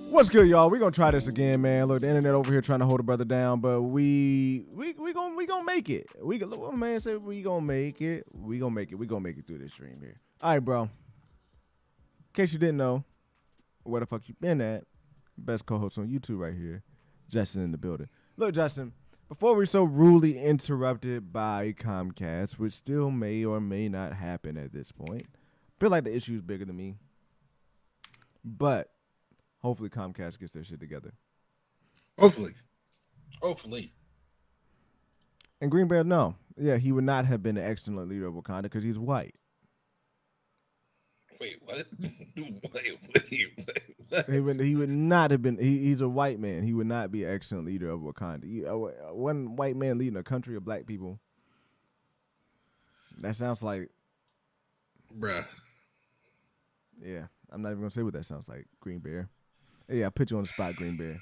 What's good, y'all? We gonna try this again, man. Look, the internet over here trying to hold a brother down, but we gonna make it. Look, my man said we gonna make it. We gonna make it. We gonna make it through this stream here. All right, bro. In case you didn't know, where the fuck you been at? Best co-host on YouTube right here, Justin in the building. Look, Justin. Before we're so rudely interrupted by Comcast, which still may or may not happen at this point, I feel like the issue is bigger than me, but. Hopefully Comcast gets their shit together. Hopefully. And Green Bear, no. Yeah, he would not have been an excellent leader of Wakanda because he's white. Wait, what? What? He would not have been. He's a white man. He would not be an excellent leader of Wakanda. One white man leading a country of black people. That sounds like... Bruh. Yeah, I'm not even going to say what that sounds like, Green Bear. Yeah, I put you on the spot, Green Bear.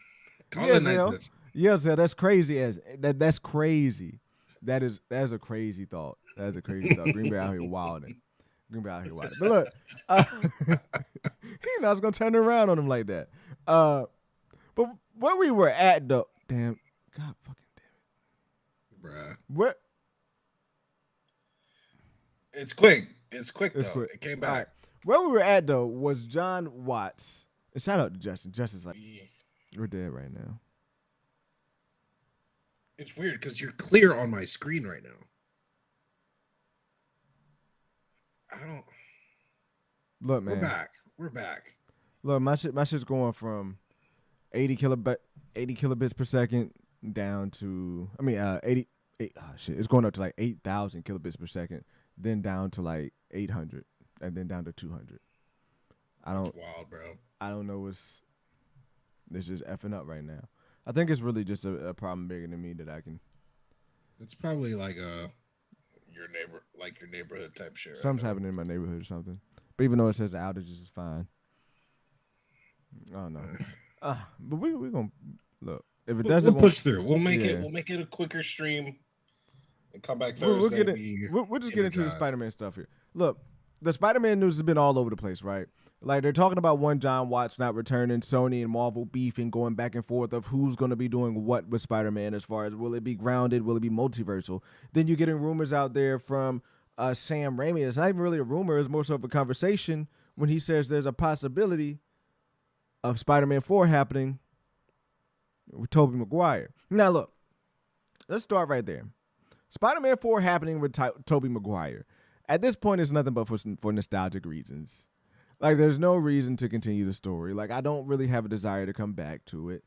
Yeah, that's crazy. That's crazy. That's a crazy thought. That's a crazy thought. Green Bear out here wilding. But look, he not gonna turn around on him like that. But where we were at though, damn, God fucking damn it, bruh. Where? It's quick. Though. Quick. It came back. Right. Where we were at though was John Watts. And shout out to Justin. Justin's like, we're dead right now. It's weird because you're clear on my screen right now. I don't. Look, man. We're back. Look, my shit's going from 80 kilobits per second down to 80. It's going up to like 8,000 kilobits per second, then down to like 800, and then down to 200. That's wild, bro. I don't know what's just effing up right now. I think it's really just a problem bigger than me that I can. It's probably like your neighborhood type shit. Something's happening in my neighborhood or something. But even though it says the outages is fine. Oh no. But we gonna look. If it doesn't, we'll push through. We'll make it. We'll make it a quicker stream and come back Thursday. We'll just get into the Spider-Man stuff here. Look, the Spider-Man news has been all over the place, right? Like, they're talking about one John Watts not returning, Sony and Marvel beefing, going back and forth of who's going to be doing what with Spider-Man as far as will it be grounded, will it be multiversal? Then you're getting rumors out there from Sam Raimi. It's not even really a rumor. It's more so of a conversation when he says there's a possibility of Spider-Man 4 happening with Tobey Maguire. Now, look, let's start right there. Spider-Man 4 happening with Tobey Maguire. At this point, it's nothing but for nostalgic reasons. Like, there's no reason to continue the story. Like, I don't really have a desire to come back to it.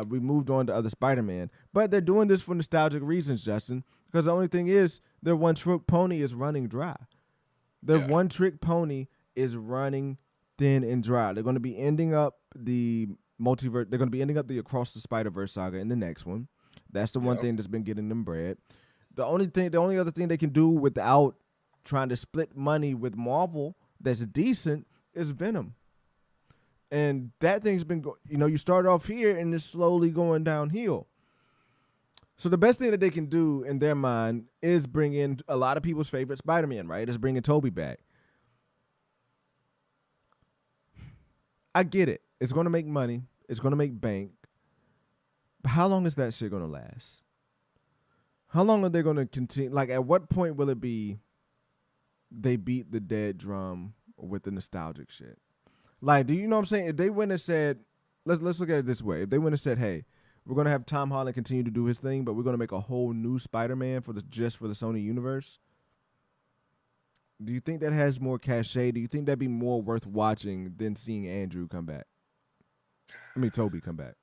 We moved on to other Spider-Man. But they're doing this for nostalgic reasons, Justin. Because the only thing is, their one-trick pony is running dry. Their one-trick pony is running thin and dry. They're going to be ending up the multiverse. They're going to be ending up the Across the Spider-Verse saga in the next one. That's the one thing that's been getting them bread. The only other thing they can do without trying to split money with Marvel that's decent is Venom. And that thing's been, you start off here and it's slowly going downhill. So the best thing that they can do in their mind is bring in a lot of people's favorite Spider-Man, right? Is bringing Tobey back. I get it. It's going to make money. It's going to make bank. But how long is that shit going to last? How long are they going to continue? Like, at what point will it be they beat the dead drum with the nostalgic shit? Like, do you know what I'm saying? If they went and said, let's look at it this way. If they went and said, hey, we're going to have Tom Holland continue to do his thing, but we're going to make a whole new Spider-Man just for the Sony universe. Do you think that has more cachet? Do you think that'd be more worth watching than seeing Andrew come back? Tobey come back.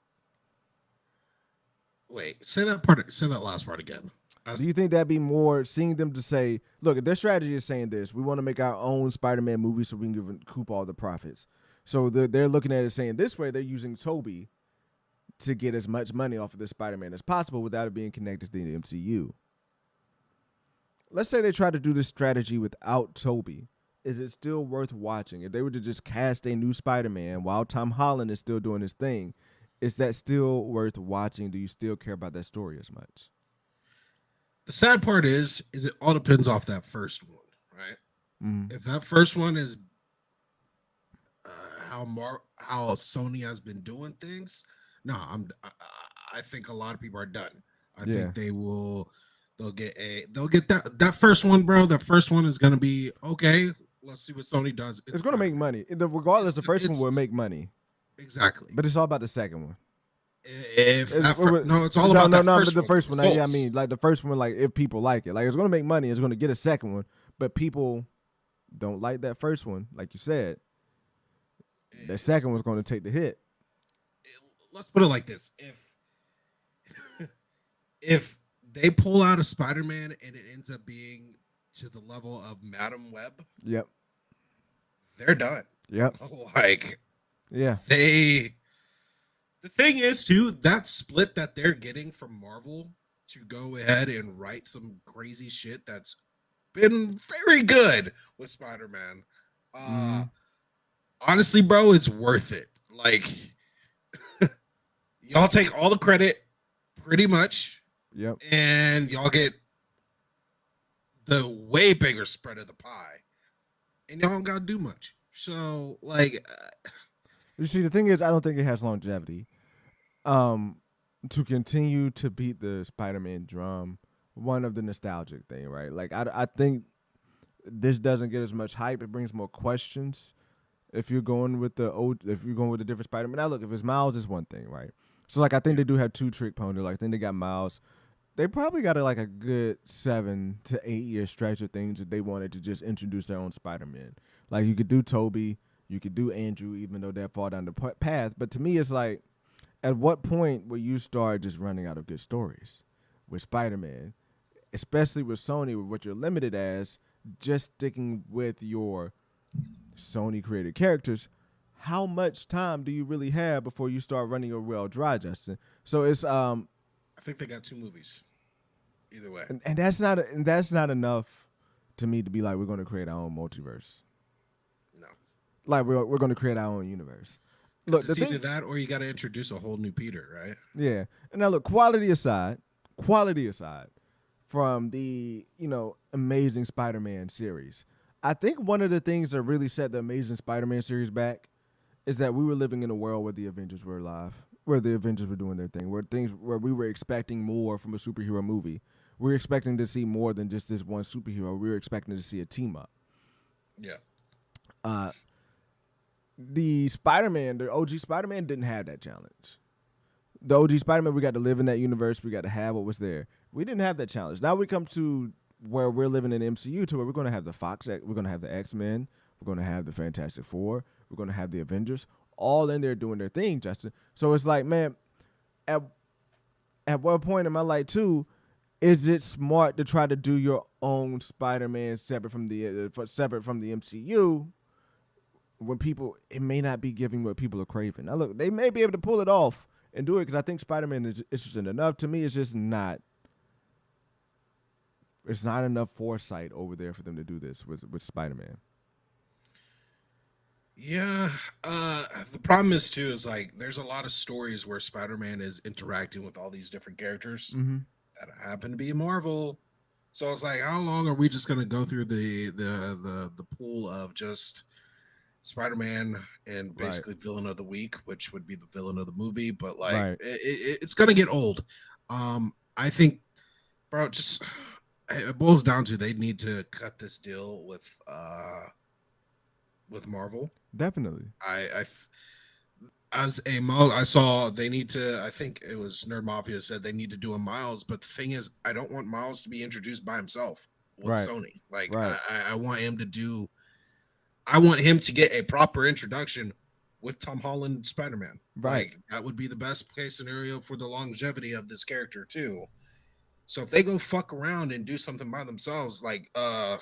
Wait, say that last part again. Do you think that'd be more seeing them to say, look, if their strategy is saying this, we want to make our own Spider-Man movie so we can recoup all the profits. So they're looking at it saying this way, they're using Tobey to get as much money off of this Spider-Man as possible without it being connected to the MCU. Let's say they try to do this strategy without Tobey. Is it still worth watching? If they were to just cast a new Spider-Man while Tom Holland is still doing his thing, is that still worth watching? Do you still care about that story as much? The sad part is it all depends off that first one, right? Mm. If that first one is how Sony has been doing things, no, I think a lot of people are done. I Yeah. think they'll get that first one, bro. That first one is gonna be okay. Let's see what Sony does. It's going to make money. Regardless, the first one will make money. Exactly. But it's all about the second one. It's all about that first but the one. first one. I mean, like the first one, like if people like it, like it's going to make money. It's going to get a second one, but people don't like that first one, like you said. The second one's going to take the hit. Let's put it like this: if they pull out a Spider-Man and it ends up being to the level of Madam Web, yep, they're done. Yep, like yeah, they. The thing is, too, that split that they're getting from Marvel to go ahead and write some crazy shit that's been very good with Spider-Man. Honestly, bro, it's worth it. Like, y'all take all the credit, pretty much. Yep. And y'all get the way bigger spread of the pie. And y'all don't got to do much. So, like... you see, the thing is, I don't think it has longevity. To continue to beat the Spider-Man drum, one of the nostalgic thing, right? Like, I think this doesn't get as much hype. It brings more questions. If you're going with the different Spider-Man, now look, if it's Miles, it's one thing, right? So like, I think they do have two trick ponies. Like, I think they got Miles. They probably got a good 7 to 8 year stretch of things that they wanted to just introduce their own Spider-Man. Like, you could do Toby, you could do Andrew, even though they're far down the path. But to me, it's like, at what point will you start just running out of good stories with Spider-Man, especially with Sony, with what you're limited as, just sticking with your Sony created characters? How much time do you really have before you start running your well dry, Justin? So it's I think they got 2 movies. Either way, and that's not enough to me to be like, we're going to create our own multiverse. No, like we're going to create our own universe. Look, it's either that or you got to introduce a whole new Peter, right? Yeah. And now look, quality aside, from the Amazing Spider-Man series, I think one of the things that really set the Amazing Spider-Man series back is that we were living in a world where the Avengers were alive, where the Avengers were doing their thing, where we were expecting more from a superhero movie. We were expecting to see more than just this one superhero. We were expecting to see a team up. Yeah. The OG Spider-Man didn't have that challenge. The OG Spider-Man, we got to live in that universe. We got to have what was there. We didn't have that challenge. Now we come to where we're living in MCU, to where we're going to have the we're going to have the X-Men, we're going to have the Fantastic Four, we're going to have the Avengers, all in there doing their thing, Justin. So it's like, man, at what point am I like, too, is it smart to try to do your own Spider-Man separate from the MCU? When it may not be giving what people are craving. Now, look, they may be able to pull it off and do it, because I think Spider-Man is interesting enough. To me, it's just not. It's not enough foresight over there for them to do this with Spider-Man. Yeah. The problem is, too, is like there's a lot of stories where Spider-Man is interacting with all these different characters that happen to be Marvel. So it's like, how long are we just going to go through the pool of just Spider-Man and basically villain of the week, which would be the villain of the movie, but like it's gonna get old. I think, bro, just it boils down to they need to cut this deal with Marvel. Definitely. I saw they need to. I think it was Nerd Mafia said they need to do a Miles, but the thing is, I don't want Miles to be introduced by himself with Sony. Like I want him to do. I want him to get a proper introduction with Tom Holland Spider-Man. Right. Like, that would be the best case scenario for the longevity of this character too. So if they go fuck around and do something by themselves, like I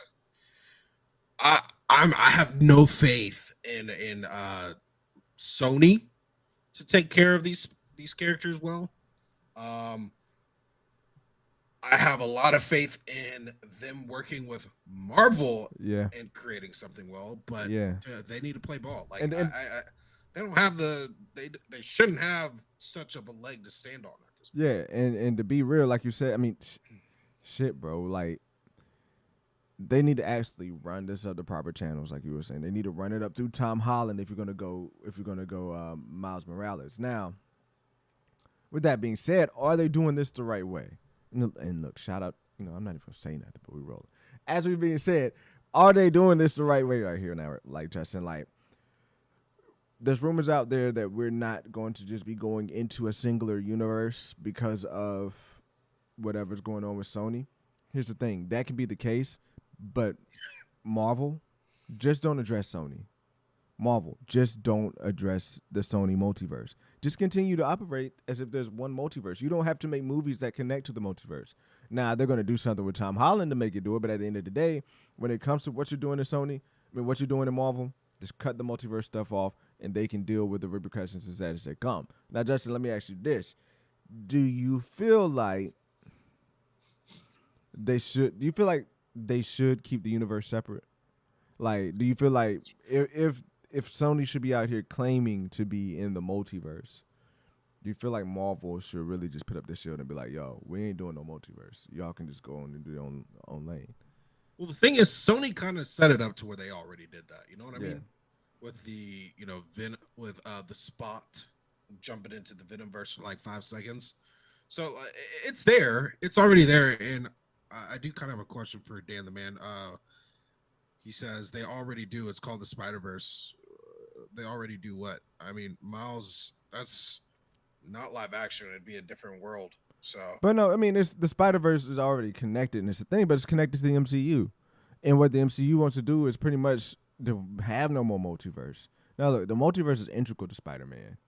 have no faith in Sony to take care of these characters well. I have a lot of faith in them working with Marvel and creating something well, but they need to play ball. Like, they don't have they shouldn't have such of a leg to stand on at this point. Yeah, and to be real, like you said, I mean, shit, bro. Like, they need to actually run this up the proper channels, like you were saying. They need to run it up through Tom Holland if you're gonna go Miles Morales. Now, with that being said, are they doing this the right way? And look, shout out. I'm not even gonna say nothing, but we roll. As we being said, are they doing this the right way right here now? Like Justin, like, there's rumors out there that we're not going to just be going into a singular universe because of whatever's going on with Sony. Here's the thing, that can be the case, but Marvel, just don't address Sony. Marvel, just don't address the Sony multiverse. Just continue to operate as if there's one multiverse. You don't have to make movies that connect to the multiverse. Now, they're going to do something with Tom Holland to make it do it, but at the end of the day, when it comes to what you're doing in Sony, what you're doing in Marvel, just cut the multiverse stuff off, and they can deal with the repercussions as they come. Now, Justin, let me ask you this. Do you feel like they should keep the universe separate? Like, do you feel like if Sony should be out here claiming to be in the multiverse, do you feel like Marvel should really just put up their shield and be like, yo, we ain't doing no multiverse. Y'all can just go on and do your own lane? Well, the thing is, Sony kind of set it up to where they already did that. You know what I mean? With the, the Spot jumping into the Venomverse for like 5 seconds. So it's there. It's already there. And I do kind of have a question for Dan the Man. He says they already do. It's called the Spider-Verse. They already do what? I mean, Miles, that's not live action. It'd be a different world. So, but no, I mean, it's the Spider-Verse is already connected, and it's a thing, but it's connected to the MCU. And what the MCU wants to do is pretty much to have no more multiverse. Now, look, the multiverse is integral to Spider-Man.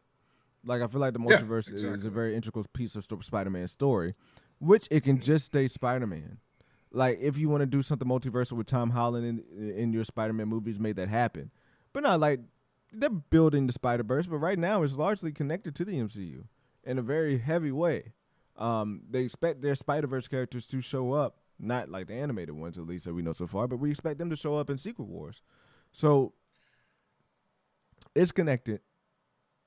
Like, I feel like the multiverse is a very integral piece of Spider-Man's story, which it can just stay Spider-Man. Like, if you want to do something multiversal with Tom Holland in your Spider-Man movies, made that happen. But not like they're building the Spider-Verse, but right now it's largely connected to the MCU in a very heavy way. They expect their Spider-Verse characters to show up, not like the animated ones at least that we know so far, but we expect them to show up in Secret Wars. So it's connected.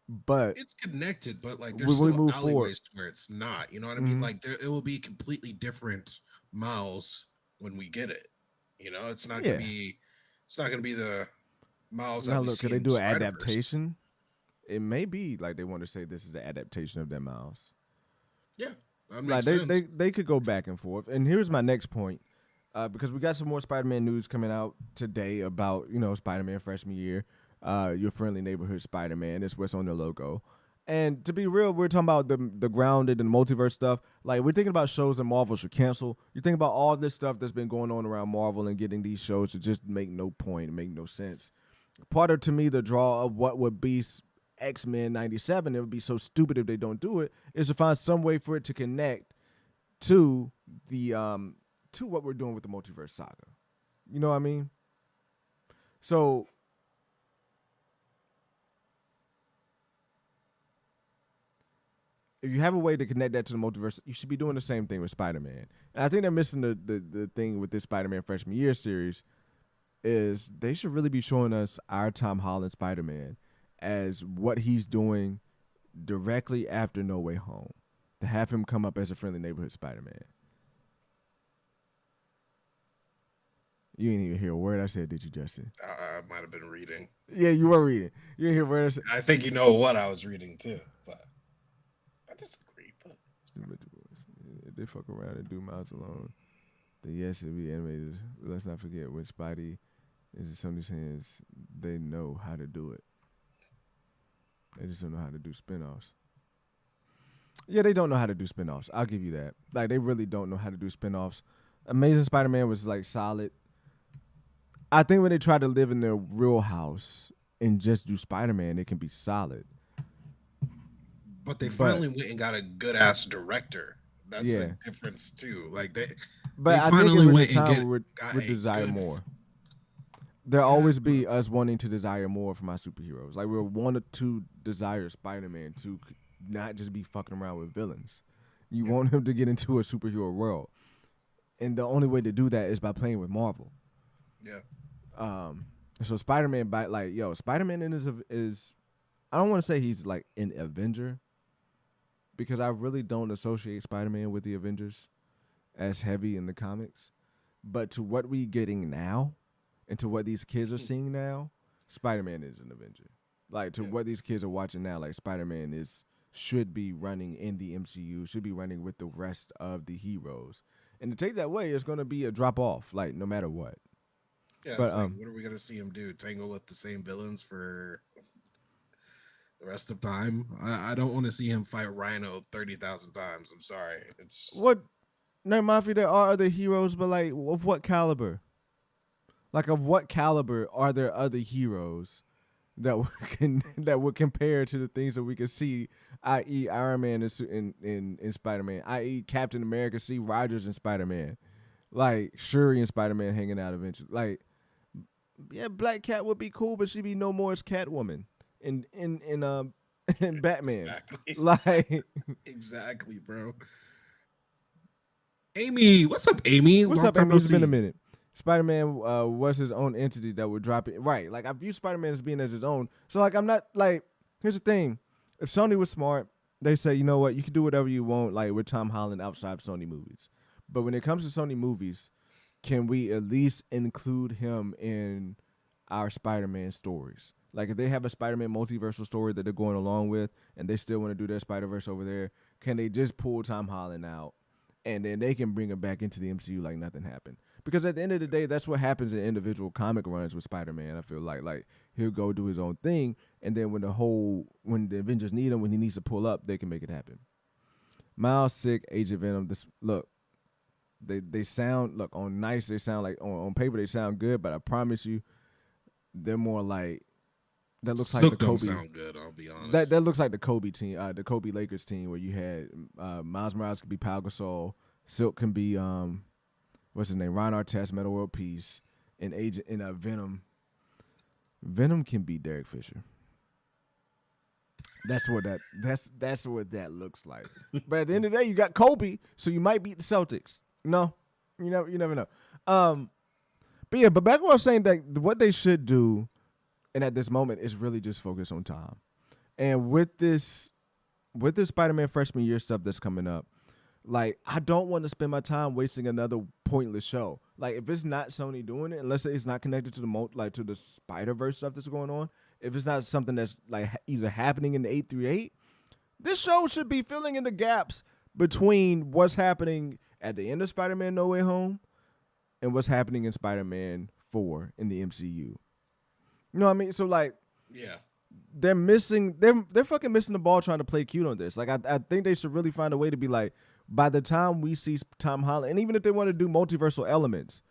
But it's connected, but like there's still alleyways to where it's not. You know what I mean? Like it will be completely different Miles when we get it. It's not gonna be. It's not gonna be the Miles. Now look, can they do an adaptation? It may be like they want to say this is the adaptation of their Miles. Yeah, that like makes sense. They could go back and forth. And here's my next point, because we got some more Spider-Man news coming out today about Spider-Man freshman year. Your friendly neighborhood Spider-Man. It's what's on the logo. And to be real, we're talking about the grounded and multiverse stuff. Like, we're thinking about shows that Marvel should cancel. You think about all this stuff that's been going on around Marvel and getting these shows to just make no point, make no sense. Part of, to me, the draw of what would be X-Men 97, it would be so stupid if they don't do it, is to find some way for it to connect to the to what we're doing with the multiverse saga. You know what I mean? So if you have a way to connect that to the multiverse, you should be doing the same thing with Spider-Man. And I think they're missing the thing with this Spider-Man freshman year series is they should really be showing us our Tom Holland Spider-Man as what he's doing directly after No Way Home. To have him come up as a friendly neighborhood Spider-Man. You didn't even hear a word I said, did you, Justin? I might have been reading. Yeah, you were reading. You didn't hear a word I said. I think you know what I was reading too, but I disagree. But if they fuck around and do Miles alone, then yes, it'll be animated. Let's not forget when Spidey is in Sony's hands, they know how to do it. They just don't know how to do spinoffs. Yeah, they don't know how to do spinoffs. I'll give you that. Like, they really don't know how to do spinoffs. Amazing Spider-Man was like solid. I think when they try to live in their real house and just do Spider-Man, it can be solid. But they finally went and got a good ass director. That's a difference too. Like they I finally went and got desire more. There'll always be us wanting to desire more from our superheroes. Like, we'll want to desire Spider-Man to not just be fucking around with villains. You want him to get into a superhero world. And the only way to do that is by playing with Marvel. Yeah. So Spider-Man, Spider-Man is I don't want to say he's like an Avenger, because I really don't associate Spider-Man with the Avengers. as heavy in the comics, but to what we getting now, and to what these kids are seeing now, Spider-Man is an Avenger. Like to what these kids are watching now, like Spider-Man should be running in the MCU, should be running with the rest of the heroes. And to take that way, it's going to be a drop off, like no matter what. Yeah, But it's like, what are we gonna see him do? Tangle with the same villains for the rest of time? I don't want to see him fight Rhino 30,000 times. I'm sorry. It's what? No, Mafia, there are other heroes, but like, of what caliber? Like, of what caliber are there other heroes that that would compare to the things that we can see, i.e., Iron Man in Spider-Man, i.e., Captain America, see Rogers in Spider-Man, like Shuri and Spider-Man hanging out eventually. Like, yeah, Black Cat would be cool, but she'd be no more as Catwoman in in Batman. exactly, Like, exactly, bro. Amy, what's up, Amy? what's Long up, time Amy? no It's been a see. minute. Spider-Man was his own entity that would drop it. Right. Like, I view Spider-Man as being as his own. So, like, I'm not, like, here's the thing. If Sony was smart, they say, you know what, you can do whatever you want, like, with Tom Holland outside Sony movies. But when it comes to Sony movies, can we at least include him in our Spider-Man stories? Like, if they have a Spider-Man multiversal story that they're going along with, and they still want to do their Spider-Verse over there, can they just pull Tom Holland out, and then they can bring him back into the MCU like nothing happened? Because at the end of the day, that's what happens in individual comic runs with Spider-Man. I feel like he'll go do his own thing, and then when the Avengers need him, when he needs to pull up, they can make it happen. Miles, Sick, Agent Venom. Look, they sound on nice. They sound like on paper they sound good, but I promise you, they're more like that looks like Silk the don't Kobe. sound good. I'll be honest. That looks like the Kobe team, the Kobe Lakers team, where you had Miles Morales could be Pau Gasol, Silk can be what's his name, Ron Artest, Metal World Peace, and Agent in Venom. Venom can be Derek Fisher. That's what that looks like. But at the end of the day, you got Kobe, so you might beat the Celtics. No, you never know. But back when I was saying that what they should do, and at this moment, is really just focus on Tom. And with this Spider-Man freshman year stuff that's coming up, like, I don't want to spend my time wasting another pointless show. Like, if it's not Sony doing it, unless it's not connected to to the Spider-Verse stuff that's going on, if it's not something that's like either happening in the 838, this show should be filling in the gaps between what's happening at the end of Spider-Man No Way Home and what's happening in Spider-Man 4 in the MCU. You know what I mean? So, like, Yeah. they're fucking missing the ball trying to play cute on this. Like, I think they should really find a way to be like, by the time we see Tom Holland, and even if they want to do multiversal elements,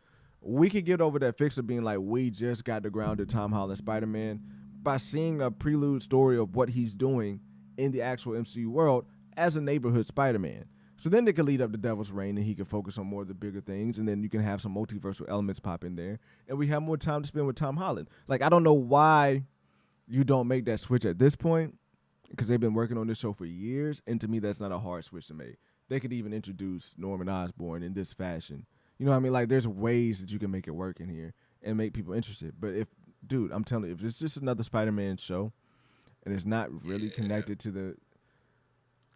we could get over that fix of being like, we just got the grounded Tom Holland Spider-Man by seeing a prelude story of what he's doing in the actual MCU world as a neighborhood Spider-Man. So then they could lead up to Devil's Reign, and he can focus on more of the bigger things, and then you can have some multiversal elements pop in there, and we have more time to spend with Tom Holland. Like, I don't know why you don't make that switch at this point, because they've been working on this show for years, and to me, that's not a hard switch to make. They could even introduce Norman Osborn in this fashion. You know what I mean? Like, there's ways that you can make it work in here and make people interested. But dude, I'm telling you, if it's just another Spider-Man show and it's not really connected to the...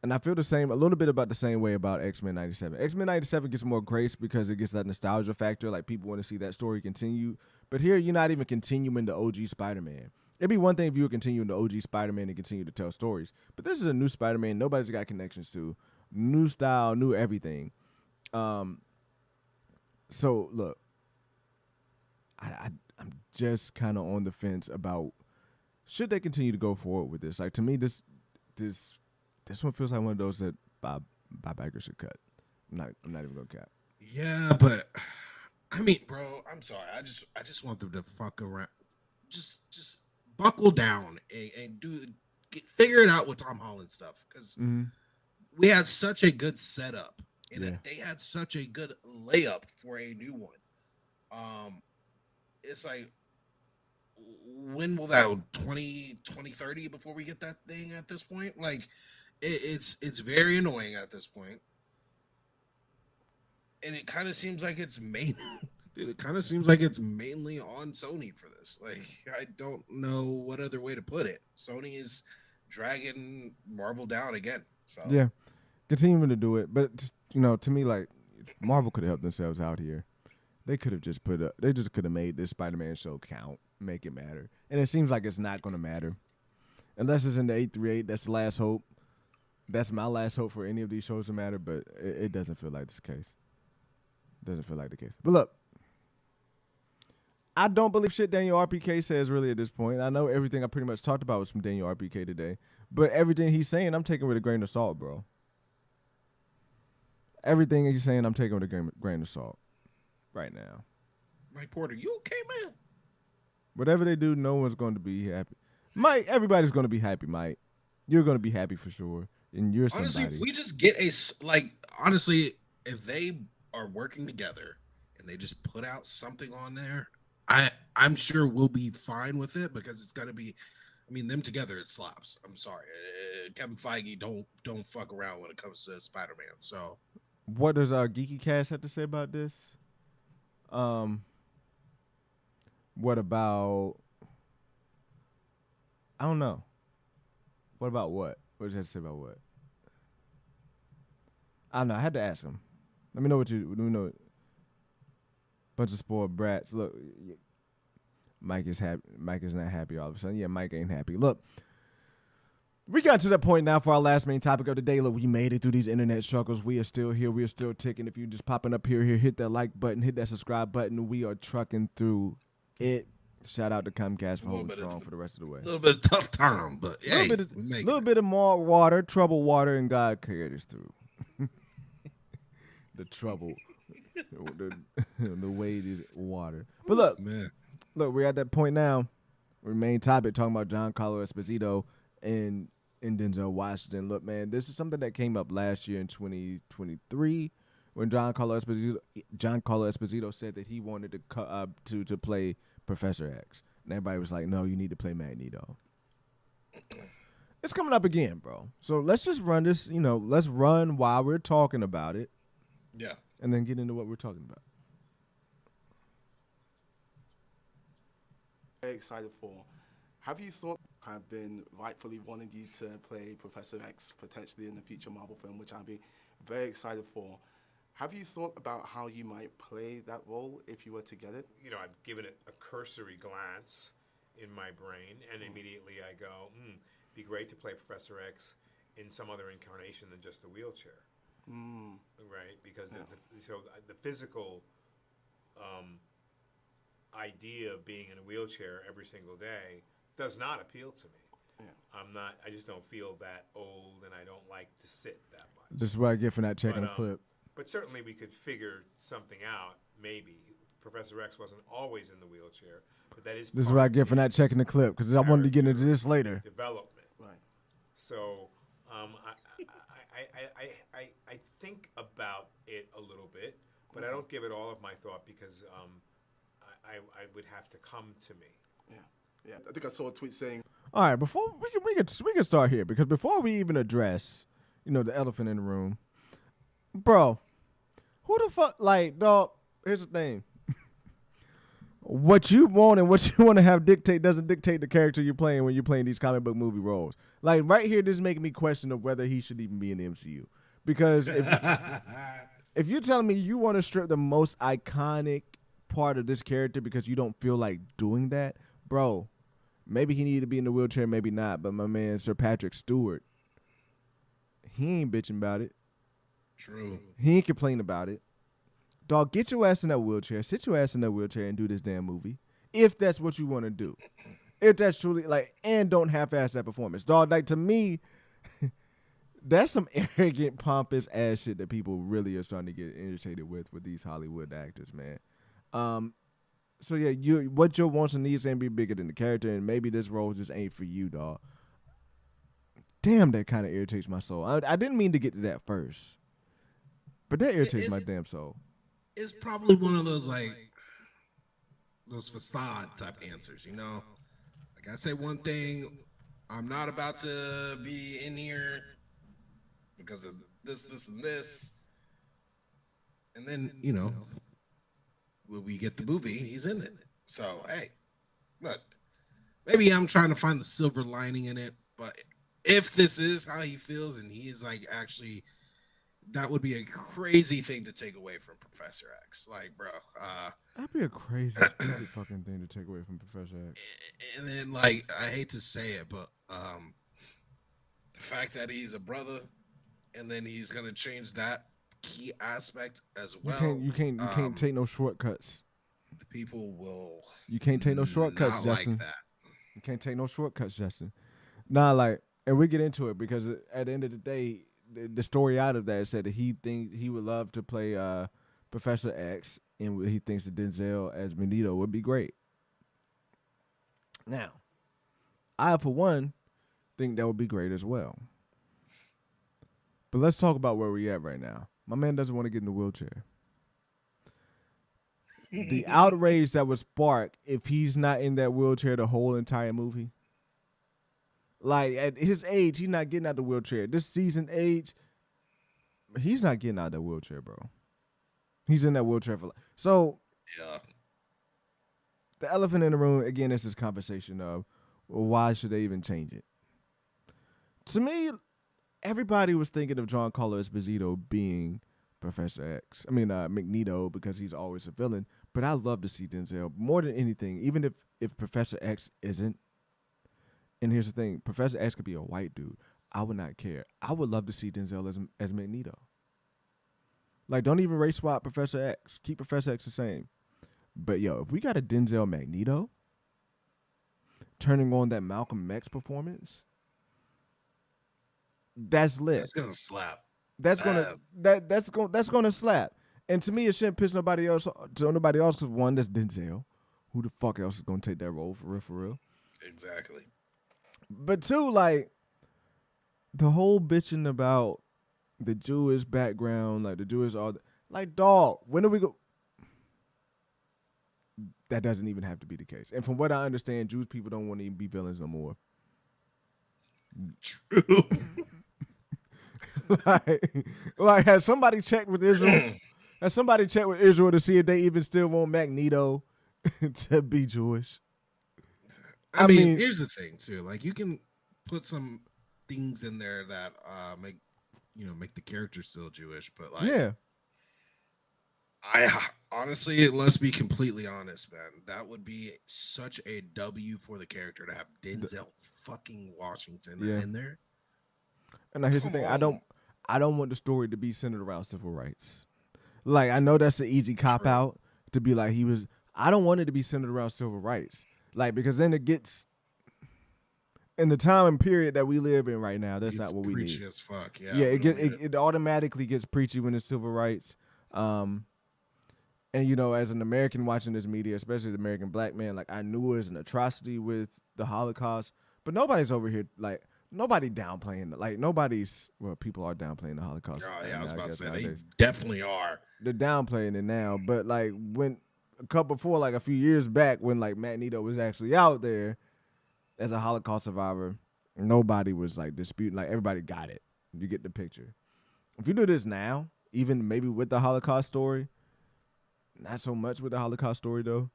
And I feel a little bit about the same way about X-Men 97. X-Men 97 gets more grace because it gets that nostalgia factor. Like, people want to see that story continue. But here, you're not even continuing the OG Spider-Man. It'd be one thing if you were continuing the OG Spider-Man and continue to tell stories. But this is a new Spider-Man nobody's got connections to. New style, new everything. So look, I'm just kind of on the fence about should they continue to go forward with this. Like, to me, this one feels like one of those that Bob Iger should cut. I'm not even gonna cap. Yeah, but I mean, bro, I'm sorry. I just want them to fuck around. Just buckle down and figure it out with Tom Holland stuff, because we had such a good setup, and they had such a good layup for a new one. It's like, when will that 2030 before we get that thing at this point? Like, it's very annoying at this point. And it kind of seems like it's mainly on Sony for this. Like, I don't know what other way to put it. Sony is dragging Marvel down again. So yeah, continuing to do it, but just, to me, like, Marvel could have helped themselves out here. They could have just they just could have made this Spider-Man show count, make it matter. And it seems like it's not going to matter. Unless it's in the 838, that's the last hope. That's my last hope for any of these shows to matter, but it doesn't feel like it's the case. Doesn't feel like the case. But look, I don't believe shit Daniel RPK says really at this point. I know everything I pretty much talked about was from Daniel RPK today, but everything he's saying, I'm taking with a grain of salt, bro. Everything he's saying, I'm taking with a grain of salt right now. Mike Porter, you okay, man? Whatever they do, no one's going to be happy. Mike, everybody's going to be happy, Mike. You're going to be happy for sure. And you're somebody. Honestly, if we just get honestly, if they are working together and they just put out something on there, I'm sure we'll be fine with it because it's going to be, I mean, them together, it slaps. I'm sorry. Kevin Feige don't fuck around when it comes to Spider-Man. So what does our Geeky Cast have to say about this? What about, I don't know. What about what? What does he have to say about what? I don't know. I had to ask him. Let me know what you. Let me know. Bunch of spoiled brats. Look, Mike is happy. Mike is not happy all of a sudden. Yeah, Mike ain't happy. Look, we got to that point now for our last main topic of the day. Look, we made it through these internet struggles. We are still here. We are still ticking. If you're just popping up here, hit that like button, hit that subscribe button. We are trucking through it. Shout out to Comcast for holding strong for the rest of the way. A little bit of tough time, but a little bit of more water, trouble water, and God carried us through. The trouble, the weighted water. But look, man, we're at that point now. Our main topic talking about Giancarlo Esposito and Denzel Washington. Look, man, this is something that came up last year in 2023 when Giancarlo Esposito said that he wanted to play Professor X. And everybody was like, no, you need to play Magneto. It's coming up again, bro. So let's just run this, let's run while we're talking about it. Yeah. And then get into what we're talking about. Very excited for. Have you thought have been rightfully wanting you to play Professor X potentially in the future Marvel film, which I'd be very excited for? Have you thought about how you might play that role if you were to get it? I've given it a cursory glance in my brain, and immediately I go, be great to play Professor X in some other incarnation than just a wheelchair. Right? Because the physical idea of being in a wheelchair every single day does not appeal to me. Yeah. I just don't feel that old, and I don't like to sit that much. This is what I get for not checking the clip. But certainly we could figure something out, maybe. Professor X wasn't always in the wheelchair, but that is. This is what I get for not checking the clip, because I wanted to get into this later. Development. Right. So, I think about it a little bit, but I don't give it all of my thought because I would have to come to me. Yeah. I think I saw a tweet saying. All right, before we can start here, because before we even address, the elephant in the room, bro, who the fuck, dog? Here's the thing. What you want and what you want to have dictate doesn't dictate the character you're playing when you're playing these comic book movie roles. Like right here, this is making me question of whether he should even be in the MCU. Because if you're telling me you want to strip the most iconic part of this character because you don't feel like doing that, bro, maybe he needed to be in the wheelchair, maybe not. But my man, Sir Patrick Stewart, he ain't bitching about it. True. He ain't complaining about it. Dog, get your ass in that wheelchair. Sit your ass in that wheelchair and do this damn movie. If that's what you want to do. If that's truly, and don't half-ass that performance. Dog, to me, that's some arrogant, pompous ass shit that people really are starting to get irritated with these Hollywood actors, man. So, yeah, what your wants and needs ain't be bigger than the character, and maybe this role just ain't for you, dog. Damn, that kind of irritates my soul. I didn't mean to get to that first. But that irritates my damn soul. It's probably one of those those facade type answers, Like I say one thing, I'm not about to be in here because of this, and this. And then, when we get the movie, he's in it. So, hey, look, maybe I'm trying to find the silver lining in it, but if this is how he feels and he is actually that would be a crazy thing to take away from Professor X. Like, bro, That'd be a crazy, stupid fucking thing to take away from Professor X. and then like I hate to say it, but the fact that he's a brother, and then he's gonna change that key aspect as well. You can't take no shortcuts. The people will. You can't take no shortcuts, not Justin. like that. You can't take no shortcuts, Justin. Nah, like, and we get into it because at the end of the day, the story out of that said that he would love to play Professor X, and he thinks that Denzel as Magneto would be great. Now, I for one think that would be great as well. But let's talk about where we at right now. My man doesn't want to get in the wheelchair. The outrage that would spark if he's not in that wheelchair the whole entire movie. Like, at his age, he's not getting out the wheelchair. This season age, he's not getting out of that wheelchair, bro. He's in that wheelchair for life. So, Yeah. the elephant in the room, again, is this conversation of, well, why should they even change it? To me, everybody was thinking of Giancarlo Esposito being Professor X. I mean, Magneto, because he's always a villain. But I love to see Denzel more than anything, even if Professor X isn't. And here's the thing, Professor X could be a white dude. I would not care. I would love to see Denzel as Magneto. Like, don't even race swap Professor X. Keep Professor X the same. But, yo, if we got a Denzel Magneto turning on that Malcolm X performance, that's lit. It's gonna slap. That's gonna slap. And to me, it shouldn't piss nobody else because one, that's Denzel. Who the fuck else is gonna take that role for real? Exactly. But two, like, the whole bitching about the Jewish background, like the Jewish like, dog, when do we go? That doesn't even have to be the case. And from what I understand, Jewish people don't want to even be villains no more. True. like has somebody checked with Israel? Has somebody checked with Israel to see if they even still want Magneto to be Jewish? I mean, here's the thing too. Like, you can put some things in there that make the character still Jewish, but like, yeah. I honestly, let's be completely honest, man. That would be such a W for the character to have Denzel fucking Washington in there. And now here's the thing: I don't want the story to be centered around civil rights. Like, I know that's an easy cop out to be like I don't want it to be centered around civil rights. Like, because then it gets in the time and period that we live in right now. That's not what we need. Preachy as fuck. Yeah. Yeah, it automatically gets preachy when it's civil rights. And, you know, as an American watching this media, especially the American black man, like, I knew it was an atrocity with the Holocaust, but nobody's over here, like, nobody downplaying it. Like, people are downplaying the Holocaust. Oh, yeah, I was about to say, nowadays. they definitely are. They're downplaying it now, but, like, when a few years back, when, like, Magneto was actually out there as a Holocaust survivor, nobody was, like, disputing. Like, everybody got it. You get the picture. If you do this now, even maybe with the Holocaust story, not so much with the Holocaust story though.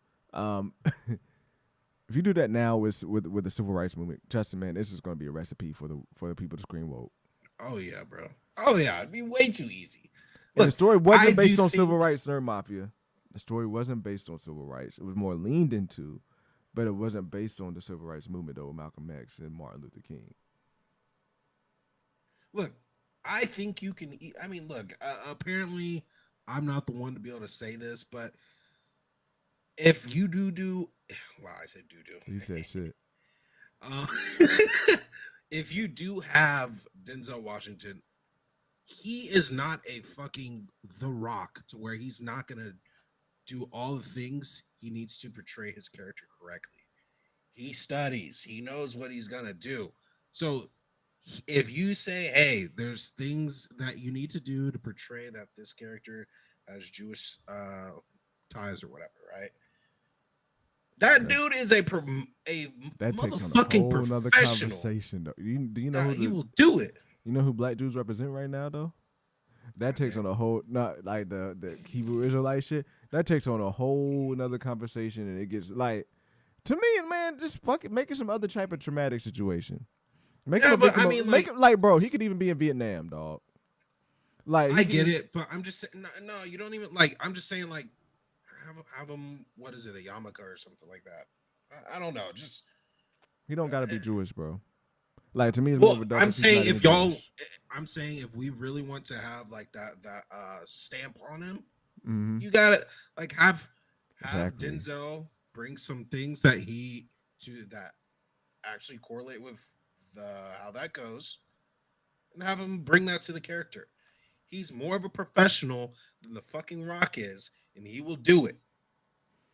If you do that now with the civil rights movement, Justin, man, this is going to be a recipe for the people to scream woke. Oh yeah, bro. Oh yeah, it'd be way too easy. Look, the story wasn't based on civil rights, Nerd Mafia. The story wasn't based on civil rights. It was more leaned into, but it wasn't based on the civil rights movement though, Malcolm X and Martin Luther King. Look, I think you can. I mean, look. Apparently, I'm not the one to be able to say this, but if you well, I said do. You said shit. If you do have Denzel Washington, he is not a fucking The Rock to where he's not gonna do all the things he needs to portray his character correctly. He studies. He knows what he's gonna do. So if you say, hey, there's things that you need to do to portray that this character has Jewish ties or whatever, right? That dude is a motherfucking professional. Conversation, though. Do you know he will do it? You know who Black Jews represent right now, though? That takes on a whole, not like the Hebrew Israelite shit. That takes on a whole another conversation, and it gets like, to me, man, just fucking make it some other type of traumatic situation. Make him like, bro, he could even be in Vietnam, dog. Like I get it, but I'm just saying, no, you don't even like. I'm just saying, like, have him. What is it, a yarmulke or something like that? I don't know. Just he don't gotta be Jewish, bro. Like to me, it's more well, of a double. I'm saying if Jewish. y'all, I'm saying if we really want to have like that stamp on him, you gotta like have exactly. Denzel bring some things that he to that actually correlate with the how that goes, and have him bring that to the character. He's more of a professional than the fucking Rock is, and he will do it.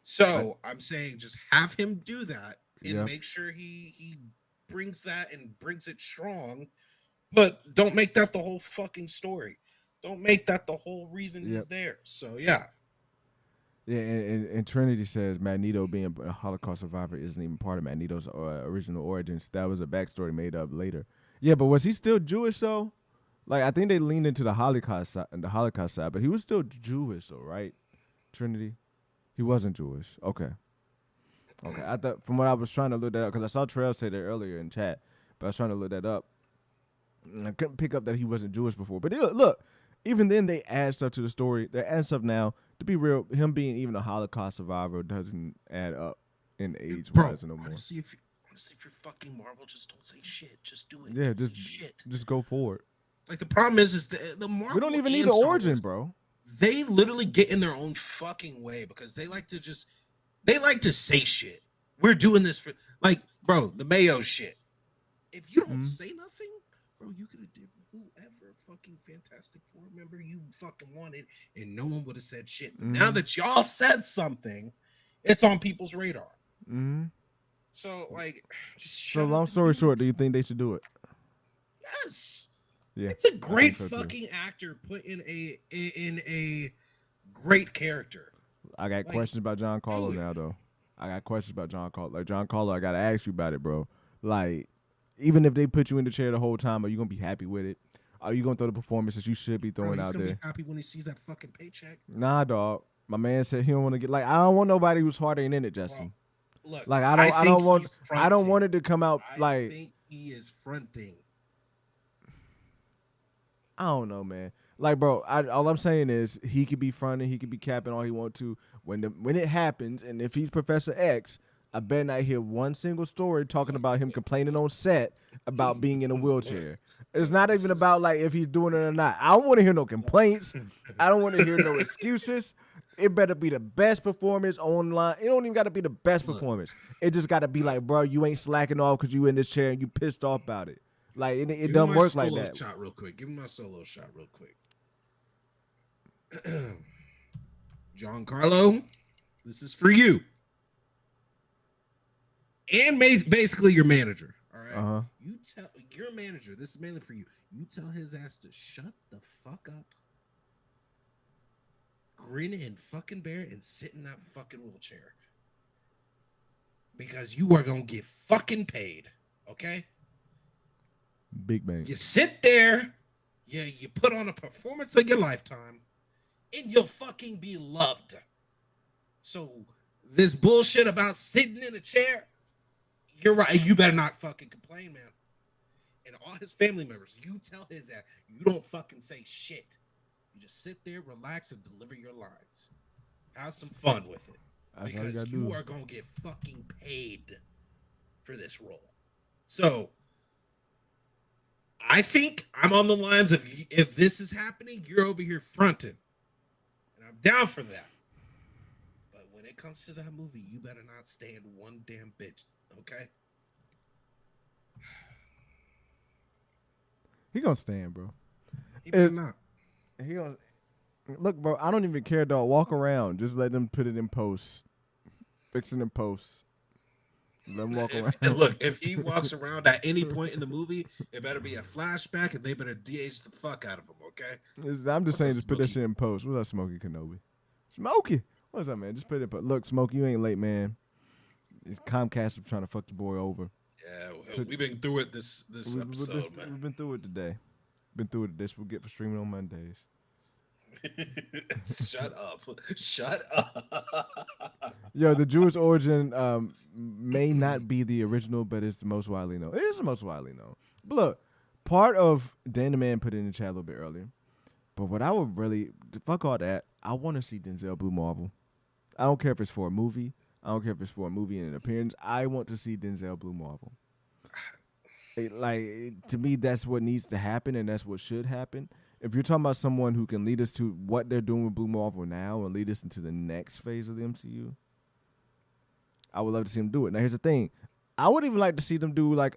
So I'm saying just have him do that and make sure he brings that and brings it strong, but don't make that the whole fucking story. Don't make that the whole reason he's there. So yeah. Yeah, and Trinity says Magneto being a Holocaust survivor isn't even part of Magneto's original origins. That was a backstory made up later. Yeah, but was he still Jewish though? Like I think they leaned into the Holocaust side, but he was still Jewish though, right? Trinity, he wasn't Jewish. Okay. I thought from what I was trying to look that up because I saw Trail say that earlier in chat, but I was trying to look that up. And I couldn't pick up that he wasn't Jewish before. But look, even then they add stuff to the story. They add stuff now. To be real, him being even a Holocaust survivor doesn't add up in age wise no more. Honestly, if you're fucking Marvel, just don't say shit. Just do it. Yeah, shit. Just go forward. Like the problem is the Marvel. We don't even need the origin, bro. They literally get in their own fucking way because they like to say shit. We're doing this for like, bro, the Mayo shit. If you don't say nothing, bro, you could have did whoever fucking Fantastic Four member you fucking wanted, and no one would have said shit. But now that y'all said something, it's on people's radar. So like, just so long story short, do you think they should do it? Yes. Yeah, it's a great fucking actor put in a great character. I got questions about Giancarlo now, though. I got questions about Giancarlo. Like Giancarlo, I gotta ask you about it, bro. Like, even if they put you in the chair the whole time, are you gonna be happy with it? Are you gonna throw the performance that you should be throwing out there? He's gonna be happy when he sees that fucking paycheck. Nah, dog. My man said he don't want to get like I don't want nobody who's harder in it, Justin. Well, look, like I don't want it to come out like I think he is fronting. I don't know, man. Like, bro, all I'm saying is he could be fronting, he could be capping all he want to. When it happens, and if he's Professor X, I bet not hear one single story talking about him complaining on set about being in a wheelchair. It's not even about like if he's doing it or not. I don't want to hear no complaints. I don't want to hear no excuses. It better be the best performance online. It don't even got to be the best performance. It just got to be like, bro, you ain't slacking off because you in this chair and you pissed off about it. Like it doesn't work like that. Shot real quick. Give me my solo shot real quick. Giancarlo, this is for you, and basically your manager. All right, you tell your manager. This is mainly for you. You tell his ass to shut the fuck up, grin and fucking bear, and sit in that fucking wheelchair because you are gonna get fucking paid. Okay. Big bang. You sit there, you put on a performance of your lifetime, and you'll fucking be loved. So this bullshit about sitting in a chair, you're right. You better not fucking complain, man. And all his family members, you tell his ass, you don't fucking say shit. You just sit there, relax, and deliver your lines. Have some fun with it. Because you are going to get fucking paid for this role. So I think I'm on the lines of if this is happening, you're over here fronting. And I'm down for that. But when it comes to that movie, you better not stand one damn bit, okay? He gonna stand, bro. He better not. He gonna look, bro. I don't even care, dog. Walk around. Just let them put it in post. Fix it in post. Let him walk around. Look, if he walks around at any point in the movie, it better be a flashback, and they better de-age the fuck out of him, okay? I'm just saying, just put that shit in post. What's up, Smokey Kenobi? Smokey, what's up, man? Just put it. Look, Smokey, you ain't late, man. Comcast is trying to fuck your boy over. Yeah, we've been through it this episode, man. We've been through it today. We'll get for streaming on Mondays. Shut up. Shut up. Yo, the Jewish origin may not be the original, but it's the most widely known. It is the most widely known. But look, part of Dan the Man put it in the chat a little bit earlier. But what I would really fuck all that. I want to see Denzel Blue Marvel. I don't care if it's for a movie. I don't care if it's for a movie and an appearance. I want to see Denzel Blue Marvel. To me, that's what needs to happen, and that's what should happen. If you're talking about someone who can lead us to what they're doing with Blue Marvel now and lead us into the next phase of the MCU, I would love to see them do it. Now, here's the thing. I would even like to see them do like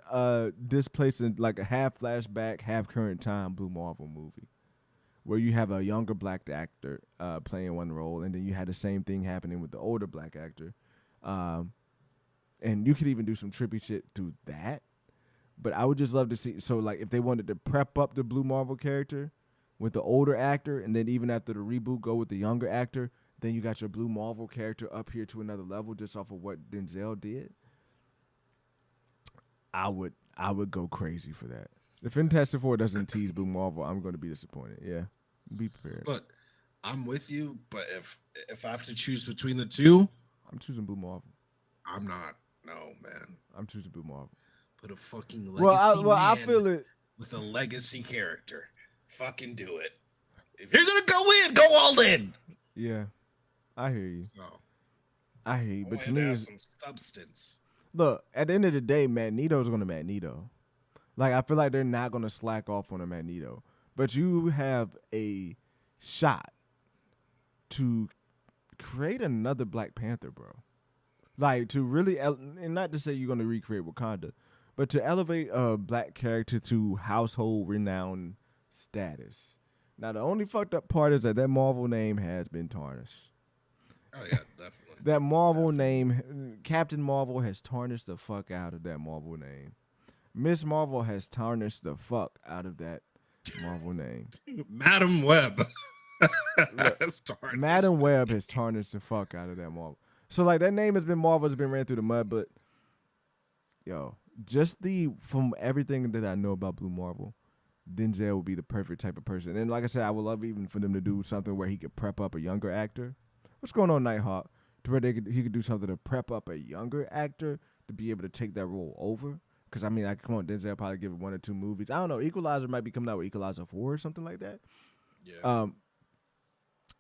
displacing like a half flashback, half current time Blue Marvel movie, where you have a younger black actor playing one role, and then you had the same thing happening with the older black actor, and you could even do some trippy shit to that. But I would just love to see. So like, if they wanted to prep up the Blue Marvel character with the older actor, and then even after the reboot, go with the younger actor, then you got your Blue Marvel character up here to another level just off of what Denzel did. I would go crazy for that. If Fantastic Four doesn't tease Blue Marvel, I'm going to be disappointed. Yeah, be prepared. But I'm with you. But if I have to choose between the two, I'm choosing Blue Marvel. I'm not. No, man. I'm choosing Blue Marvel. Put a fucking legacy I feel it with a legacy character. Fucking do it. If you're gonna go in, go all in. Yeah, I hear you. So, I hear you. But to to me, have some substance. Look, at the end of the day, Magneto's going to Magneto. Like, I feel like they're not going to slack off on a Magneto. But you have a shot to create another Black Panther, bro. Like, to really, and not to say you're going to recreate Wakanda, but to elevate a black character to household renowned status. Now, the only fucked up part is that Marvel name has been tarnished. Oh, yeah, definitely. That Marvel name, Captain Marvel has tarnished the fuck out of that Marvel name. Miss Marvel has tarnished the fuck out of that Marvel name. Madam Web. Madam Web has tarnished the fuck out of that Marvel. So, like, that name has been Marvel, has been ran through the mud, but, yo, from everything that I know about Blue Marvel, Denzel would be the perfect type of person. And like I said, I would love even for them to do something where he could prep up a younger actor. What's going on, Nighthawk? To where he could do something to prep up a younger actor to be able to take that role over. Because, I mean, come on, Denzel probably give it 1 or 2 movies. I don't know. Equalizer might be coming out with Equalizer 4 or something like that. Yeah.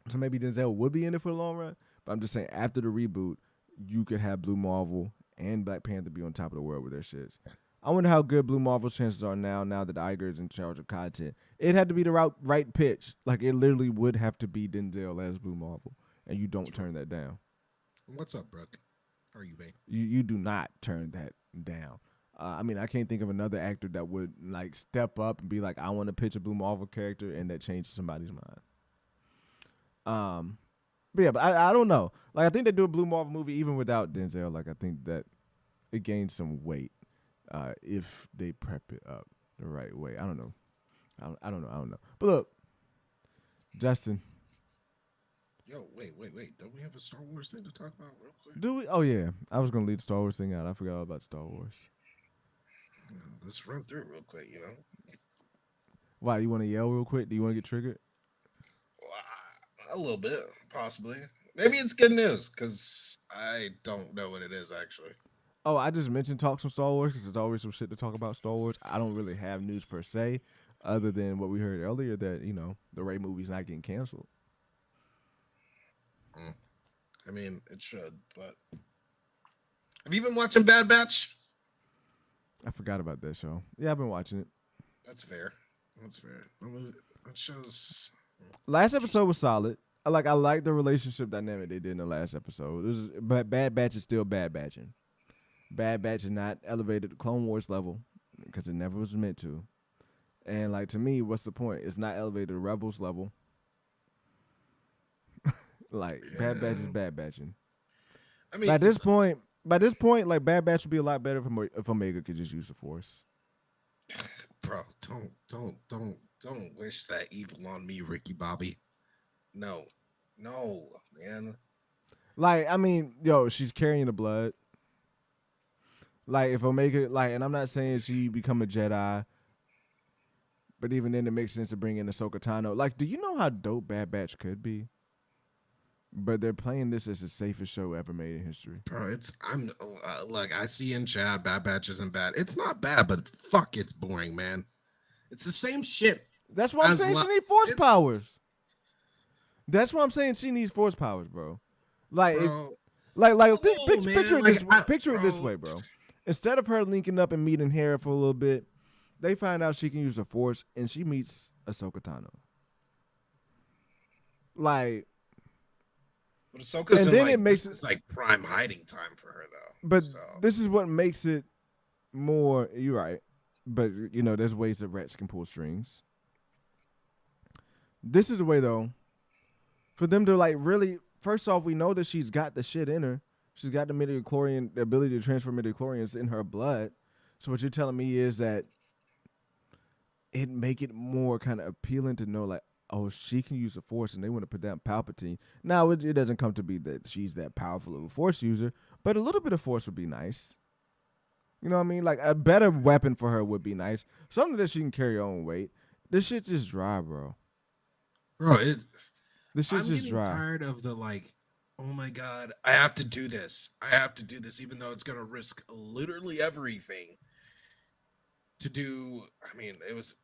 So maybe Denzel would be in it for the long run. But I'm just saying, after the reboot, you could have Blue Marvel and Black Panther be on top of the world with their shits. I wonder how good Blue Marvel's chances are now that Iger is in charge of content. It had to be the right pitch. Like, it literally would have to be Denzel as Blue Marvel. And you don't turn that down. What's up, Brooke? How are you, babe? You do not turn that down. I mean, I can't think of another actor that would like step up and be like, I want to pitch a Blue Marvel character, and that changes somebody's mind. But I don't know. Like, I think they do a Blue Marvel movie even without Denzel. Like, I think that it gains some weight if they prep it up the right way. I don't know. I don't know. But look, Justin. Yo, wait. Don't we have a Star Wars thing to talk about real quick? Do we? Oh, yeah. I was going to leave the Star Wars thing out. I forgot all about Star Wars. Let's run through it real quick, you know? Why, you want to yell real quick? Do you want to get triggered? Well, a little bit, possibly. Maybe it's good news, because I don't know what it is, actually. Oh, I just mentioned talk some Star Wars, because there's always some shit to talk about Star Wars. I don't really have news per se, other than what we heard earlier, that, you know, the Rey movie's not getting canceled. I mean, it should, but have you been watching Bad Batch? I forgot about that show. Yeah, I've been watching it. That's fair. It shows. Last episode was solid. I like the relationship dynamic they did in the last episode. But Bad Batch is still Bad Batching. Bad Batch is not elevated to Clone Wars level because it never was meant to. And like, to me, what's the point? It's not elevated to Rebels level. Like, yeah. Bad Batch is Bad Batching. I mean, by this point, like, Bad Batch would be a lot better if Omega could just use the Force. Bro, don't wish that evil on me, Ricky Bobby. No, man. Like, I mean, yo, she's carrying the blood. Like, if Omega, like, and I'm not saying she become a Jedi, but even then it makes sense to bring in Ahsoka Tano. Like, do you know how dope Bad Batch could be? But they're playing this as the safest show ever made in history. Bro, like, I see in chat, Bad Batch isn't bad. It's not bad, but fuck, it's boring, man. It's the same shit That's why I'm saying she needs force powers. That's why I'm saying she needs force powers, bro. Like, picture it this way, bro. Instead of her linking up and meeting Hera for a little bit, they find out she can use the force, and she meets Ahsoka Tano. Like, but Ahsoka's and then like, it makes it's like prime hiding time for her, though. But this is what makes it more. You're right, but there's ways that rats can pull strings. This is the way, though, for them to like really. First off, we know that she's got the shit in her. She's got the midichlorian, the ability to transfer midichlorians in her blood. So what you're telling me is that it make it more kind of appealing to know, like, oh, she can use the force, and they want to put down Palpatine. Now, it doesn't come to be that she's that powerful of a force user, but a little bit of force would be nice. You know what I mean? Like, a better weapon for her would be nice. Something that she can carry her own weight. This shit's just dry, bro. Bro, this shit's just dry. I'm getting tired of the, like, oh my God, I have to do this. I have to do this, even though it's going to risk literally everything. To do, I mean, it was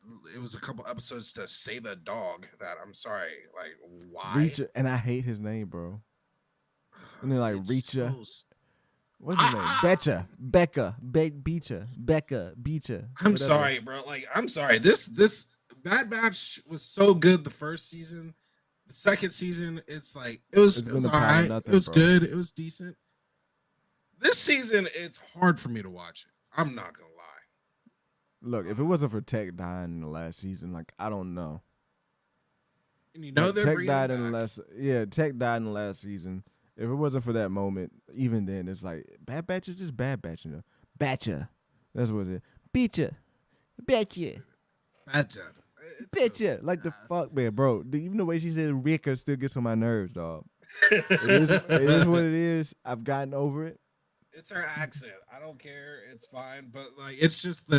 a couple episodes to save a dog. That I'm sorry, like why? Reacher, and I hate his name, bro. And they're like Reacher. What's his name? Becca, Beecher. I'm sorry, bro. Like I'm sorry. This Bad Batch was so good the first season. The second season, it's like it was all right. It was good. It was decent. This season, it's hard for me to watch it. I'm not gonna lie. Look, if it wasn't for Tech dying in the last season, like, I don't know. And Tech died in the last season. If it wasn't for that moment, even then, it's like Bad Batch is just Bad Batch, Batcha. That's what it is. Betcha. Like the fuck, man, bro. Even the way she says Rika still gets on my nerves, dog. It is what it is. I've gotten over it. It's her accent. I don't care. It's fine. But like, it's just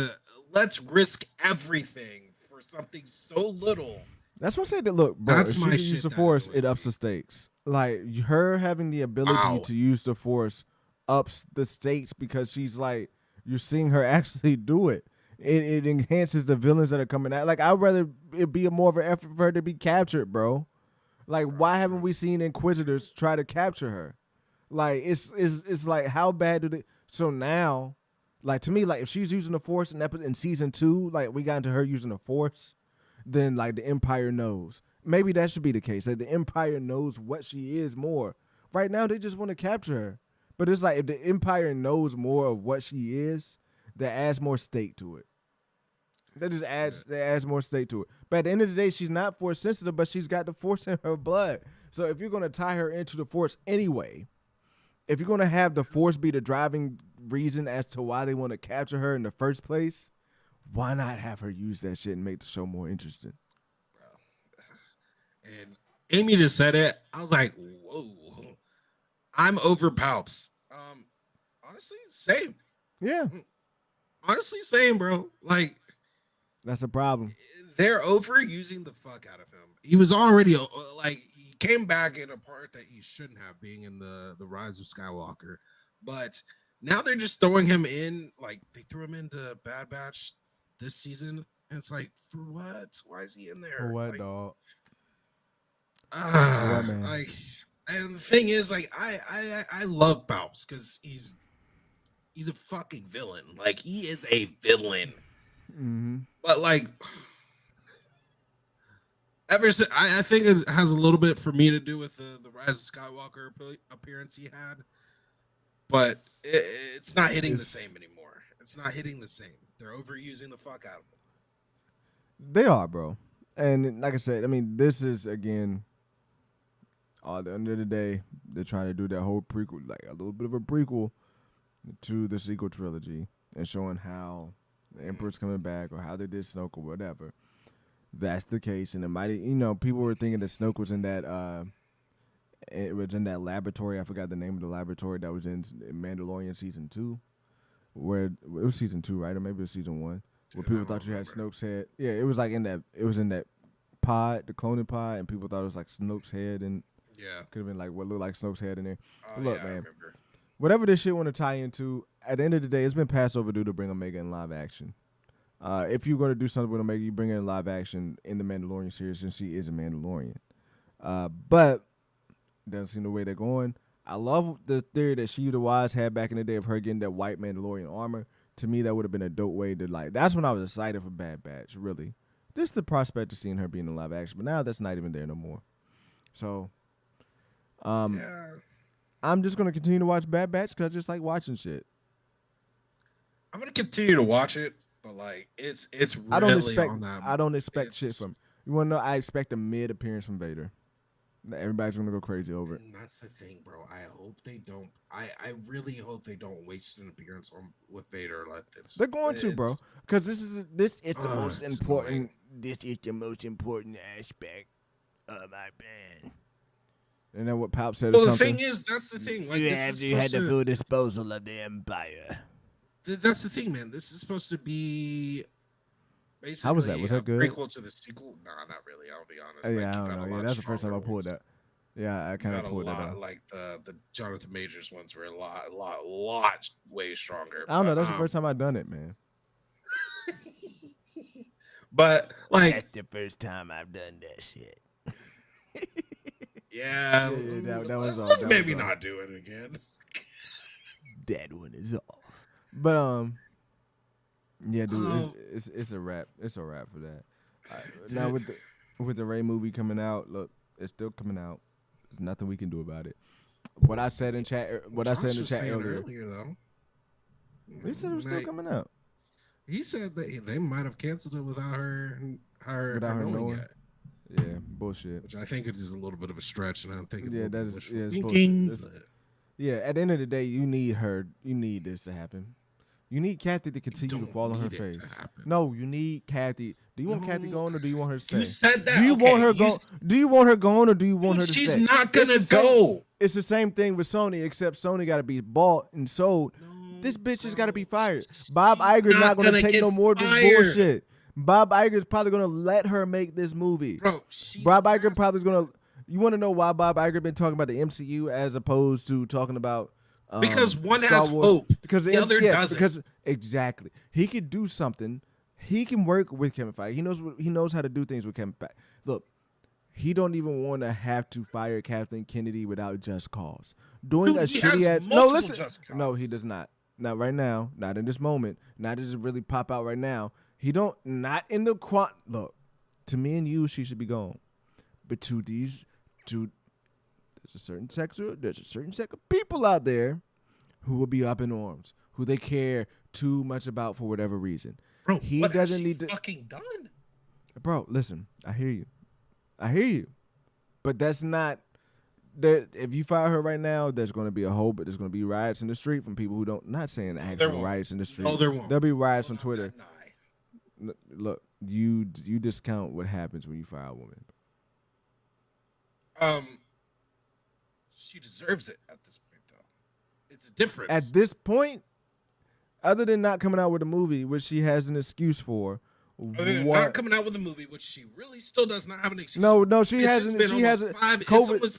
let's risk everything for something so little. That's what I said. That look, bro. That's if she can use the force, it ups the stakes. Like her having the ability to use the force ups the stakes because she's like you're seeing her actually do it. It enhances the villains that are coming out. Like I'd rather it be more of an effort for her to be captured, bro. Like why haven't we seen Inquisitors try to capture her? Like it's like how bad do they? So now, like to me, like if she's using the force in season 2, like we got into her using the force, then like the Empire knows. Maybe that should be the case. Like the Empire knows what she is more. Right now, they just want to capture her. But it's like if the Empire knows more of what she is, that adds more stake to it. That adds more stake to it. But at the end of the day, she's not force sensitive, but she's got the force in her blood. So if you're gonna tie her into the force anyway. If you're going to have the force be the driving reason as to why they want to capture her in the first place, why not have her use that shit and make the show more interesting? Bro. And Amy just said it. I was like, whoa. I'm over Palps. Honestly, same. Yeah. Honestly, same, bro. Like, that's a problem. They're overusing the fuck out of him. He was already, like, came back in a part that he shouldn't have, being in the Rise of Skywalker, but now they're just throwing him in. Like they threw him into Bad Batch this season, and it's like, for what? Why is he in there? For what, like, dog? Man. Like, and the thing is, like, I love Palps because he's a fucking villain. Like he is a villain. Mm-hmm. But like. Ever since, I think it has a little bit for me to do with the Rise of Skywalker appearance he had, but it's not hitting the same anymore. It's not hitting the same. They're overusing the fuck out of it. They are, bro. And like I said, I mean, this is again. At the end of the day, they're trying to do that whole prequel, like a little bit of a prequel to the sequel trilogy, and showing how the Emperor's coming back or how they did Snoke or whatever. That's the case, and it might, people were thinking that Snoke was in that, it was in that laboratory. I forgot the name of the laboratory that was in Mandalorian season 2, where it was season 2, right, or maybe it was season 1, where people thought you had Snoke's head. Yeah, it was like it was in that pod, the cloning pod, and people thought it was like Snoke's head, and could have been like what looked like Snoke's head in there. Look, man, whatever this shit want to tie into, at the end of the day, it's been past overdue to bring Omega in live action. If you're going to do something with Omega, you bring her in live action in the Mandalorian series, and she is a Mandalorian. But doesn't seem the way they're going. I love the theory that She the Wise had back in the day of her getting that white Mandalorian armor. To me, that would have been a dope way to like. That's when I was excited for Bad Batch. Really, just the prospect of seeing her being in live action. But now that's not even there no more. So, I'm just gonna continue to watch Bad Batch because I just like watching shit. I'm gonna continue to watch it, but like it's really I don't expect it's, shit from. You wanna know? I expect a mid appearance from Vader. Everybody's gonna go crazy over it. And that's the thing, bro. I hope they don't. I really hope they don't waste an appearance with Vader like this. They're going to, bro, because this is the most important. Annoying. This is the most important aspect of my plan. And then what Pop said. Well, the thing is, that's the thing. Like, you had the full disposal of the Empire. That's the thing, man. This is supposed to be basically how was that? Was that good? Prequel to the sequel? Nah, not really. I'll be honest. Yeah, I don't know. Yeah, that's the first time I pulled that. Yeah, I kind of pulled that out. Like the Jonathan Majors ones were a lot way stronger. I don't know. That's the first time I've done it, man. But like, that's the first time I've done that shit. Yeah, that was all. Let's maybe not do it again. That one is off. But yeah, dude, it's a wrap. It's a wrap for that. Now with the Rey movie coming out, look, it's still coming out. There's nothing we can do about it. What I said in chat, I said in the chat earlier though. He said it was still coming out. He said that they might have canceled it without her knowing yet. Yeah, bullshit. Which I think it is a little bit of a stretch, and I think it's that is bullshit. Yeah, at the end of the day, you need her. You need this to happen. You need Kathy to continue to fall on her face. No, you need Kathy. Do you want Kathy going, or do you want her to stay? You said that. Do you want her going? Do you want her going, or do you want her to stay? She's not gonna go. It's the same thing with Sony, except Sony got to be bought and sold. This bitch has got to be fired. Bob Iger's not going to take no more of this bullshit. Bob Iger's probably going to let her make this movie. Bro, Bob Iger probably is going to. You want to know why Bob Iger been talking about the MCU as opposed to talking about because one Star has Wars. Hope, because the other doesn't. Because exactly, he could do something. He can work with Kevin Feige. He knows how to do things with Kevin Feige. Look, he don't even want to have to fire Kathleen Kennedy without just cause. Doing a shitty ass. No, listen. No, he does not. Not right now. Not in this moment. Not to just really pop out right now. He don't. Not in the look. To me and you, she should be gone. But to these, there's a certain set of people out there who will be up in arms, who they care too much about for whatever reason. Bro, he what doesn't has she need to. Fucking done. Bro, listen. I hear you. But that's not. That if you fire her right now, there's going to be but there's going to be riots in the street from people who don't. Not saying actual riots in the street. No, there won't. There'll be riots on Twitter. Look, you discount what happens when you fire a woman. She deserves it at this point, though. It's a difference. At this point, other than not coming out with a movie, which she has an excuse for. Not coming out with a movie, which she really still does not have an excuse. No, she hasn't. She hasn't. COVID's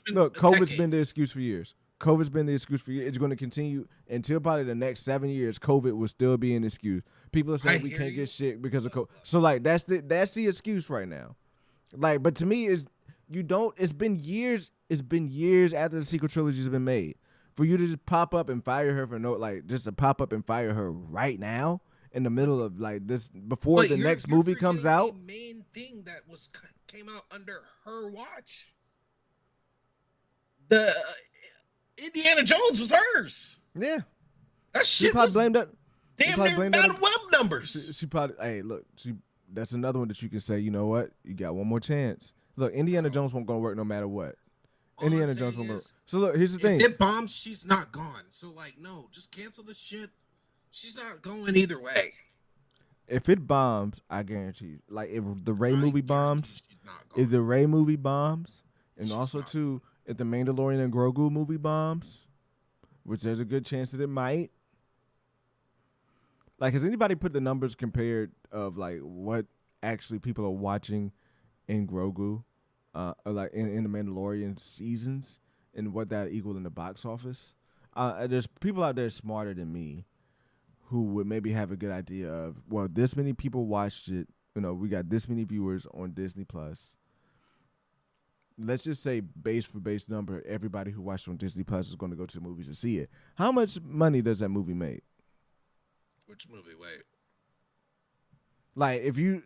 been the excuse for years. COVID's been the excuse for years. It's going to continue until probably the next 7 years. COVID will still be an excuse. People are saying we can't get shit because of COVID. So like that's the excuse right now. Like, but to me is It's been years. It's been years after the sequel trilogy has been made for you to just pop up and fire her just to pop up and fire her right now. In the middle of like this, before the next movie comes out, the main thing that came out under her watch, the Indiana Jones was hers. Yeah, that shit. She probably blamed that. Damn near bad web numbers. She probably. Hey, look, that's another one that you can say. You know what? You got one more chance. Look, Indiana Jones won't gonna work no matter what. Indiana Jones won't go. So look, here's the thing. If it bombs, she's not gone. So like, no, just cancel the shit. She's not going either way. If it bombs, I guarantee you. Like if the Rey movie bombs, and also too, if the Mandalorian and Grogu movie bombs, which there's a good chance that it might. Like, has anybody put the numbers compared of like what actually people are watching in Grogu, or like in the Mandalorian seasons, and what that equal in the box office? There's people out there smarter than me who would maybe have a good idea of, well, this many people watched it. We got this many viewers on Disney Plus. Let's just say base for base number, everybody who watched on Disney Plus is going to go to the movies to see it. How much money does that movie make? Which movie? Wait. Like if you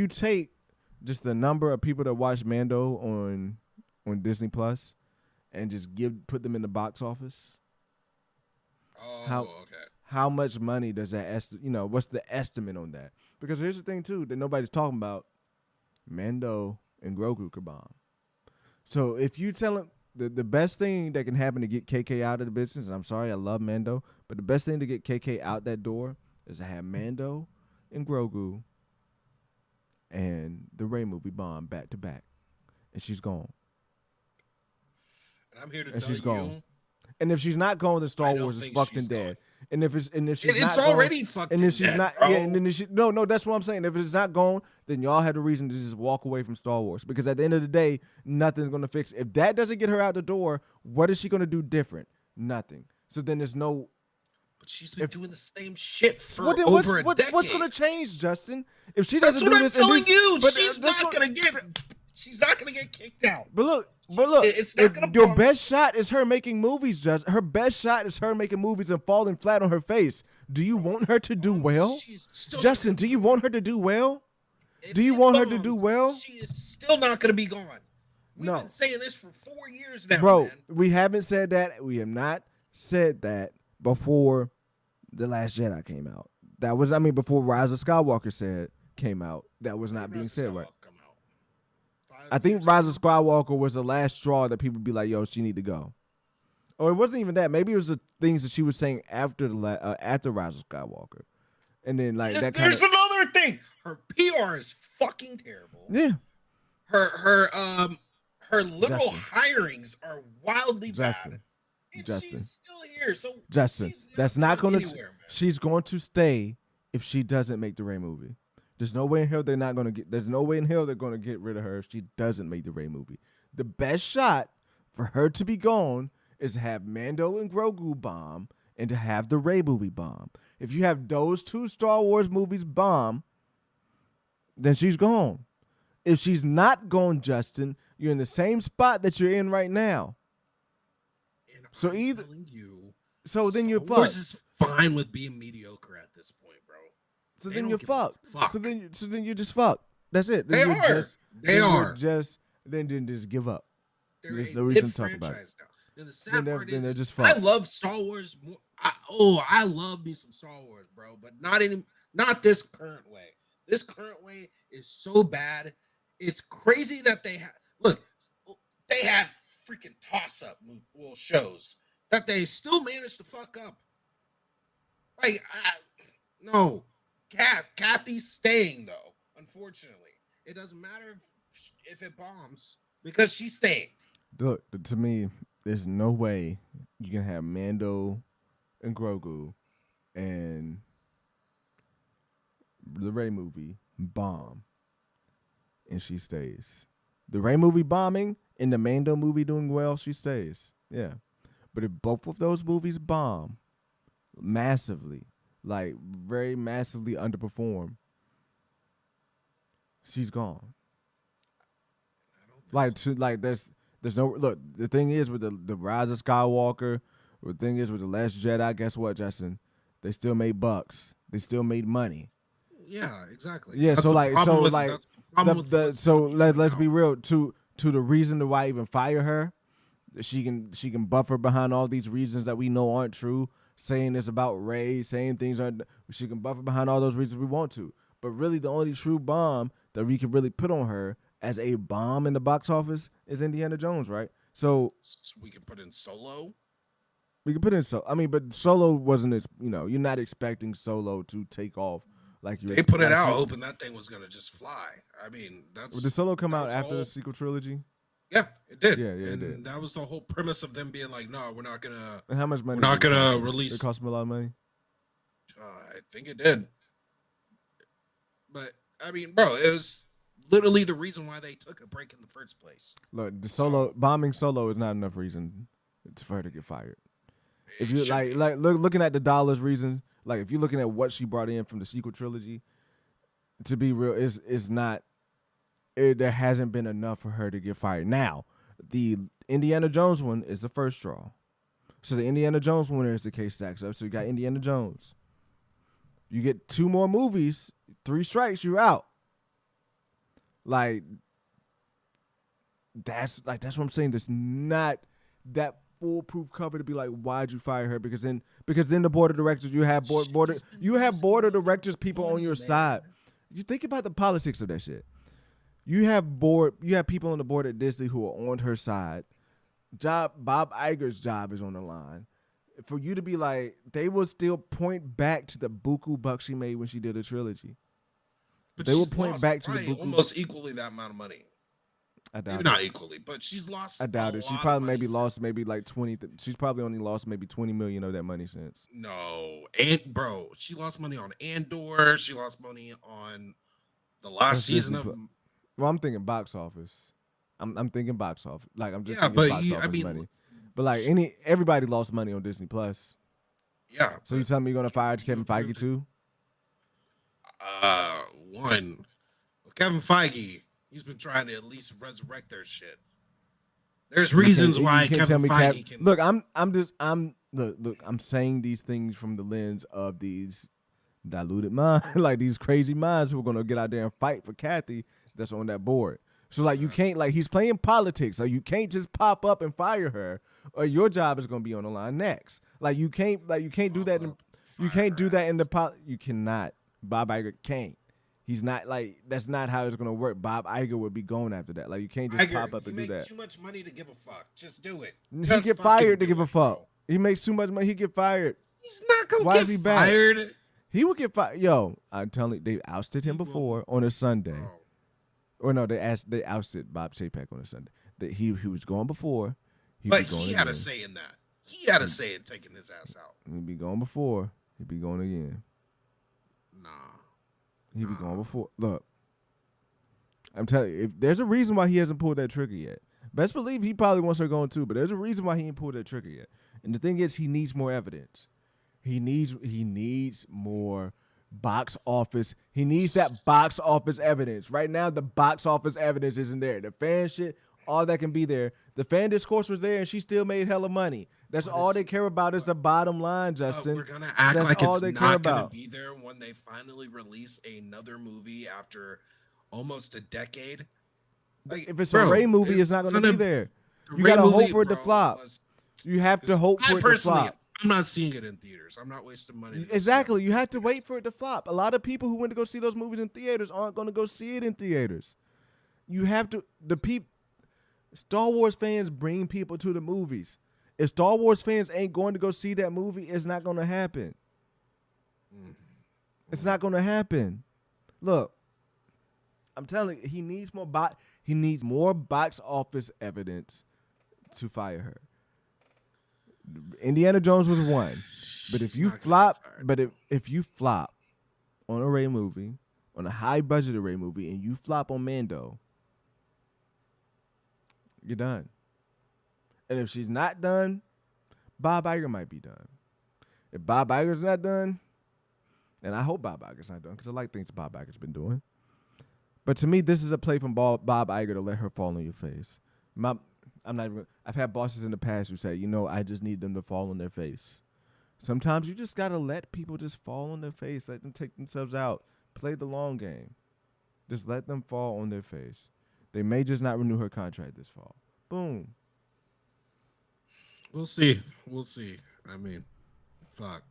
take just the number of people that watch Mando on Disney Plus and just put them in the box office. Oh, okay. How much money does that what's the estimate on that? Because here's the thing too that nobody's talking about. Mando and Grogu could bomb. So if you tell him the best thing that can happen to get KK out of the business, and I'm sorry, I love Mando, but the best thing to get KK out that door is to have Mando and Grogu and the Rey movie bomb back to back, and she's gone. And I'm here to and tell she's you. Gone. And if she's not gone, then Star Wars is fucked and dead. And if she's it's not already gone, fucked and if she's dead, not, bro. yeah, and then no, that's what I'm saying. If it's not gone, then y'all have the reason to just walk away from Star Wars, because at the end of the day, nothing's gonna fix it. If that doesn't get her out the door, what is she gonna do different? Nothing. So then there's no. But she's been doing the same shit for what's, over a decade. What's gonna change, Justin? If she doesn't That's do what this, I'm telling you. but She's not gonna get kicked out. But look, it's not gonna your best shot is her making movies, Justin. Her best shot is her making movies and falling flat on her face. Do you want her to do well? Justin, do you want her to do well? Do you want her to do well? She is still not gonna be gone. We've been saying this for 4 years now, bro. Man. We haven't said that. We have not said that before The Last Jedi came out. That was, before Rise of Skywalker came out. That was not being said, right? I think Rise of Skywalker was the last straw that people be like, yo, she need to go. Or it wasn't even that. Maybe it was the things that she was saying after after Rise of Skywalker. And then There's another thing. Her PR is fucking terrible. Yeah. Her literal hirings are wildly bad. And she's still here. So Justin, that's not going to. She's going to stay if she doesn't make the Rey movie. There's no way in hell they're not going to get. There's no way in hell they're going to get rid of her if she doesn't make the Rey movie. The best shot for her to be gone is to have Mando and Grogu bomb and to have the Rey movie bomb. If you have those two Star Wars movies bomb, then she's gone. If she's not gone, Justin, you're in the same spot that you're in right now. So either then you're fucked. Star Wars is fine with being mediocre at this point, bro. So then you're fucked. So then you're just fucked. That's it. They are. Just give up. There's no reason to talk about it. Now. And the sad part is, they're just I fucked. love Star Wars more. I love me some Star Wars, bro, but not this current way. This current way is so bad. It's crazy that they had freaking toss-up shows that they still managed to fuck up. Like, no. Kathy's staying, though, unfortunately. It doesn't matter if it bombs, because she's staying. Look, to me, there's no way you can have Mando and Grogu and the Rey movie bomb and she stays. The Rey movie bombing and the Mando movie doing well, she stays. Yeah. But if both of those movies bomb massively, like very massively underperform, she's gone. There's no look. The thing is with the Rise of Skywalker, the thing is with the Last Jedi. Guess what, Justin? They still made bucks. They still made money. Yeah, exactly. Yeah, let's be real. To the reason to why even fire her, she can buffer behind all these reasons that we know aren't true. Saying it's about Rey, saying things aren't. She can buffer behind all those reasons we want to. But really, the only true bomb that we can really put on her as a bomb in the box office is Indiana Jones, right? So we can put in Solo. We can put in but Solo wasn't. You're not expecting Solo to take off like you. They put it out hoping that thing was gonna just fly. Did Solo come out after the sequel trilogy? Yeah, it did. Yeah, it did. That was the whole premise of them being like, no, we're not gonna. And how much money? We're not gonna release. It cost them a lot of money. I think it did. But bro, it was literally the reason why they took a break in the first place. Look, bombing Solo is not enough reason for her to get fired. If you looking at the dollars reasons, like if you're looking at what she brought in from the sequel trilogy, to be real, is not. There hasn't been enough for her to get fired. Now, the Indiana Jones one is the first straw. So the Indiana Jones winner is the case stacks up. So you got Indiana Jones. You get 2 more movies, 3 strikes, you're out. Like that's what I'm saying. There's not that foolproof cover to be like, why'd you fire her? Because then the board of directors, you have board of directors people on your side. You think about the politics of that shit. You have people on the board at Disney who are on her side. Bob Iger's job is on the line. For you to be like, they will still point back to the buku bucks she made when she did a trilogy. But they will point back to the buku almost equally that amount of money. I doubt maybe it. not equally, but she's lost. I doubt it. She probably maybe lost maybe like 20. She's probably only lost maybe 20 million of that money since. No, and bro, she lost money on Andor. She lost money on the last season of. Well, I'm thinking box office. I'm thinking box office. Like I'm just thinking box office money. But like everybody lost money on Disney Plus. Yeah. So you tell me you're gonna fire Kevin Feige too? Kevin Feige, he's been trying to at least resurrect their shit. There's reasons why Kevin Feige can. Look, I'm saying these things from the lens of these diluted minds, like these crazy minds who are gonna get out there and fight for Kathy that's on that board. So like you can't he's playing politics, so you can't just pop up and fire her, or your job is gonna be on the line next. You can't do that. You can't do that in the You cannot. Bob Iger can't. He's not that's not how it's gonna work. Bob Iger would be going after that. Like you can't just pop up and do that. He makes too much money to give a fuck. Just do it. He get fired to give a fuck. He makes too much money. He get fired. He's not gonna get fired. He would get fired. Yo, I'm telling you, they ousted him before on a Sunday. Or no, they ousted Bob Chapek on a Sunday. That he was going before. But he had a say in that. He had a say in taking his ass out. He'd be going before. He'd be going again. Nah. He'd be going before. Look, I'm telling you, if there's a reason why he hasn't pulled that trigger yet. Best believe he probably wants her going too, but there's a reason why he ain't pulled that trigger yet. And the thing is, he needs more evidence. He needs more box office. He needs that box office evidence. Right now, the box office evidence isn't there. The fan shit, all that can be there. The fan discourse was there, and she still made hella money. That's all they care about is the bottom line, Justin. We're gonna act like it's not gonna be there when they finally release another movie after almost a decade. If it's a Ray movie, it's not gonna be there. You gotta hope for it to flop. You have to hope for it to flop. I'm not seeing it in theaters. I'm not wasting money. Exactly. You have to wait for it to flop. A lot of people who went to go see those movies in theaters aren't going to go see it in theaters. You have to. Star Wars fans bring people to the movies. If Star Wars fans ain't going to go see that movie, it's not going to happen. It's not going to happen. Look, I'm telling you, he needs more box office evidence to fire her. Indiana Jones was one, but if you flop on a Ray movie, on a high budgeted Ray movie, and you flop on Mando, you're done. And if she's not done, Bob Iger might be done. If Bob Iger's not done, and I hope Bob Iger's not done because I like things Bob Iger's been doing. But to me, this is a play from Bob Iger to let her fall on your face. I've had bosses in the past who say, I just need them to fall on their face. Sometimes you just got to let people just fall on their face. Let them take themselves out. Play the long game. Just let them fall on their face. They may just not renew her contract this fall. Boom. We'll see. I mean, fuck.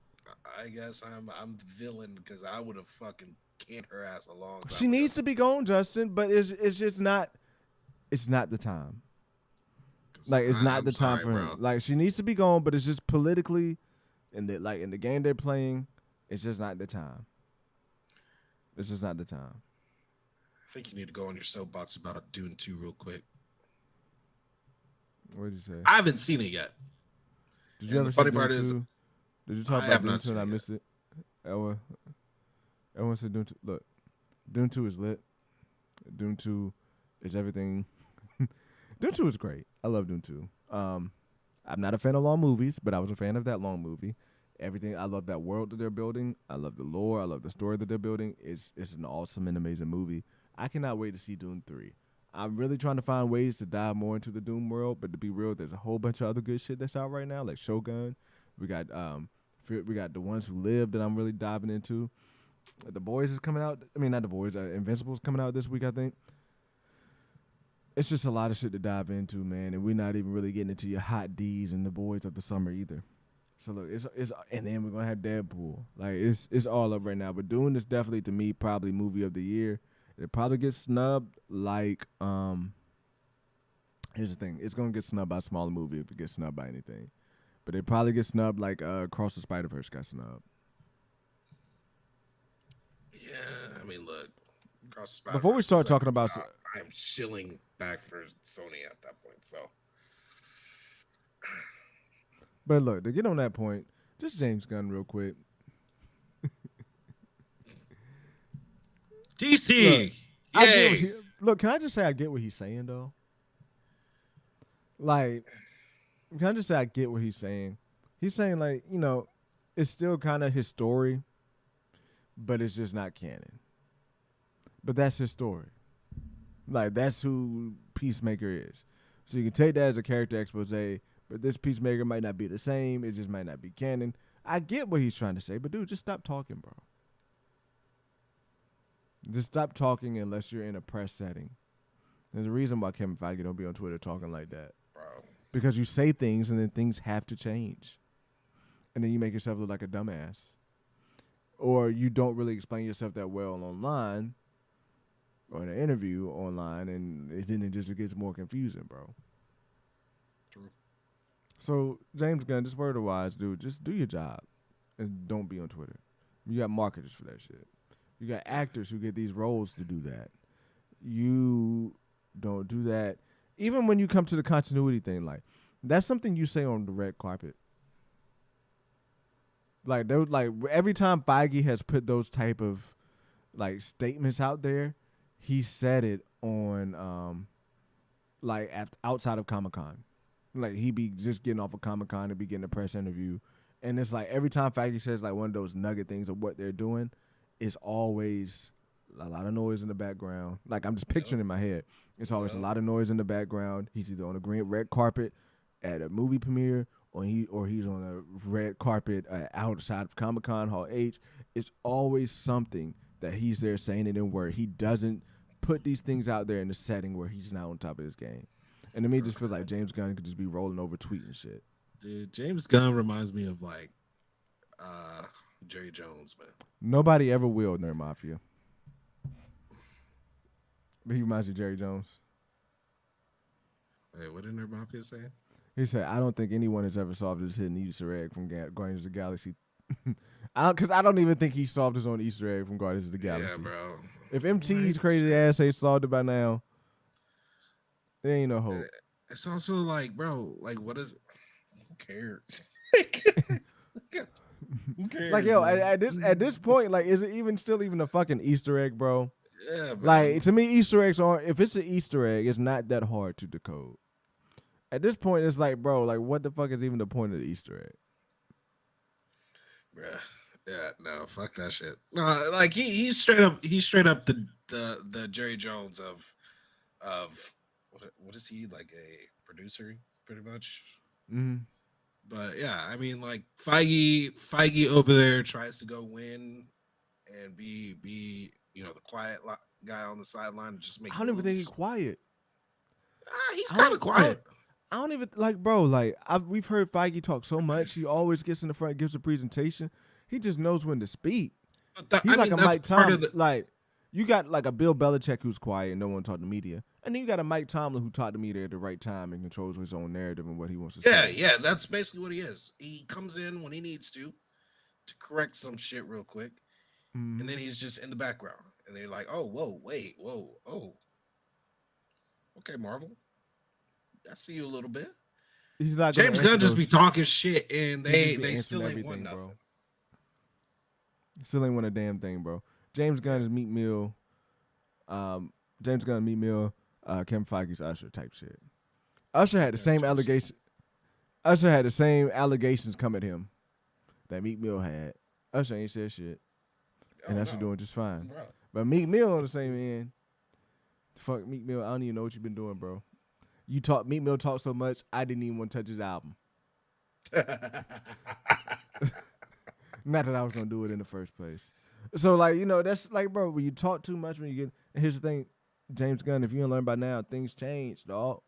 I guess I'm the villain because I would have fucking canned her ass a long time. She needs to be gone, Justin, but it's just not. It's not the time. It's not the time for him. Bro. She needs to be gone, but it's just politically, in the game they're playing, it's just not the time. It's just not the time. I think you need to go on your soapbox about Dune 2 real quick. What did you say? I haven't seen it yet. Did you ever see Dune 2? Did you talk about Dune 2 and I missed it? Everyone said Dune 2. Look, Dune 2 is lit. Dune 2 is everything. Dune 2 is great. I love Dune 2. I'm not a fan of long movies, but I was a fan of that long movie. Everything, I love that world that they're building. I love the lore. I love the story that they're building. It's an awesome and amazing movie. I cannot wait to see Dune 3. I'm really trying to find ways to dive more into the Doom world, but to be real, there's a whole bunch of other good shit that's out right now, like Shogun. We got The Ones Who Live that I'm really diving into. The Boys is coming out. I mean, not The Boys. Invincible's coming out this week, I think. It's just a lot of shit to dive into, man, and we're not even really getting into your hot D's and The Boys of the summer either. So look, it's and then we're gonna have Deadpool. Like it's all up right now. But Dune is definitely, to me, probably movie of the year. It probably gets snubbed like here's the thing. It's gonna get snubbed by a smaller movie if it gets snubbed by anything. But it probably gets snubbed like Across the Spider-Verse got snubbed. Yeah, I mean, look. Before we start talking about, I'm shilling back for Sony at that point. So, but look, to get on that point, just James Gunn real quick. DC. Look, can I just say I get what he's saying though? Like, can I just say I get what he's saying? He's saying, like, you know, it's still kind of his story, but it's just not canon. But that's his story. Like, that's who Peacemaker is. So you can take that as a character expose, but this Peacemaker might not be the same. It just might not be canon. I get what he's trying to say, but dude, just stop talking, bro. Just stop talking unless you're in a press setting. There's a reason why Kevin Feige don't be on Twitter talking like that. bro. Because you say things and then things have to change. And then you make yourself look like a dumbass. Or you don't really explain yourself that well online or in an interview online, and it just gets more confusing, bro. True. So, James Gunn, just word of wise, dude, just do your job and don't be on Twitter. You got marketers for that shit. You got actors who get these roles to do that. You don't do that. Even when you come to the continuity thing, like, that's something you say on the red carpet. Like, there was, like, every time Feige has put those type of, like, statements out there, he said it on, like, outside of Comic-Con. Like, he be just getting off of Comic-Con and be getting a press interview. And it's like, every time Feige says, like, one of those nugget things of what they're doing, it's always a lot of noise in the background. Like, I'm just picturing in my head. It's always a lot of noise in the background. He's either on a red carpet at a movie premiere, or he's on a red carpet outside of Comic-Con Hall H. It's always something that he's there saying it in word. He doesn't put these things out there in a setting where he's not on top of his game. And to me, it just feels like James Gunn could just be rolling over tweeting shit. Dude, James Gunn reminds me of, like, Jerry Jones, man. Nobody ever will, Nerd Mafia. But he reminds you of Jerry Jones. Wait, what did Nerd Mafia say? He said, I don't think anyone has ever solved this hidden Easter egg from Guardians of the Galaxy. Because I don't even think he solved his own Easter egg from Guardians of the Galaxy. Yeah, bro. If MT's crazy ass ain't solved it by now, there ain't no hope. It's also like, bro, like, what is? Who cares? Who cares? Like, yo, at this point, like, is it still a fucking Easter egg, bro? Yeah, bro. Like, to me, Easter eggs aren't. If it's an Easter egg, it's not that hard to decode. At this point, it's like, bro, like, what the fuck is even the point of the Easter egg? Bruh. Yeah, no, fuck that shit. No, like he's straight up the Jerry Jones of what is he, like, a producer pretty much? Mm-hmm. But yeah, I mean, like, Feige over there tries to go win and be the quiet guy on the sideline and just make. I don't even think he's quiet. He's kind of quiet. I don't even, like, bro, like, we've heard Feige talk so much. He always gets in the front, gives a presentation. He just knows when to speak. He's like a Mike Tomlin. Like, you got, like, a Bill Belichick who's quiet and no one talk to media. And then you got a Mike Tomlin who talk to media at the right time and controls his own narrative and what he wants to say. Yeah, that's basically what he is. He comes in when he needs to correct some shit real quick. Mm-hmm. And then he's just in the background. And they're like, oh, whoa, wait, whoa, oh. Okay, Marvel. I see you a little bit. James Gunn just be talking shit, and they still ain't won nothing. Bro. Still ain't won a damn thing, bro. James Gunn is Meat Mill. James Gunn, Meat Mill, Kevin Feige's Usher type shit. Usher had the same allegation. Usher had the same allegations come at him that Meek Mill had. Usher ain't said shit, and Usher doing just fine. Bro. But Meek Mill on the same end. Fuck Meek Mill. I don't even know what you've been doing, bro. Meek Mill talked so much, I didn't even want to touch his album. Not that I was gonna do it in the first place. So like, that's like, bro, when you talk too much, when you get, and here's the thing, James Gunn, if you don't learn by now, things change, dog.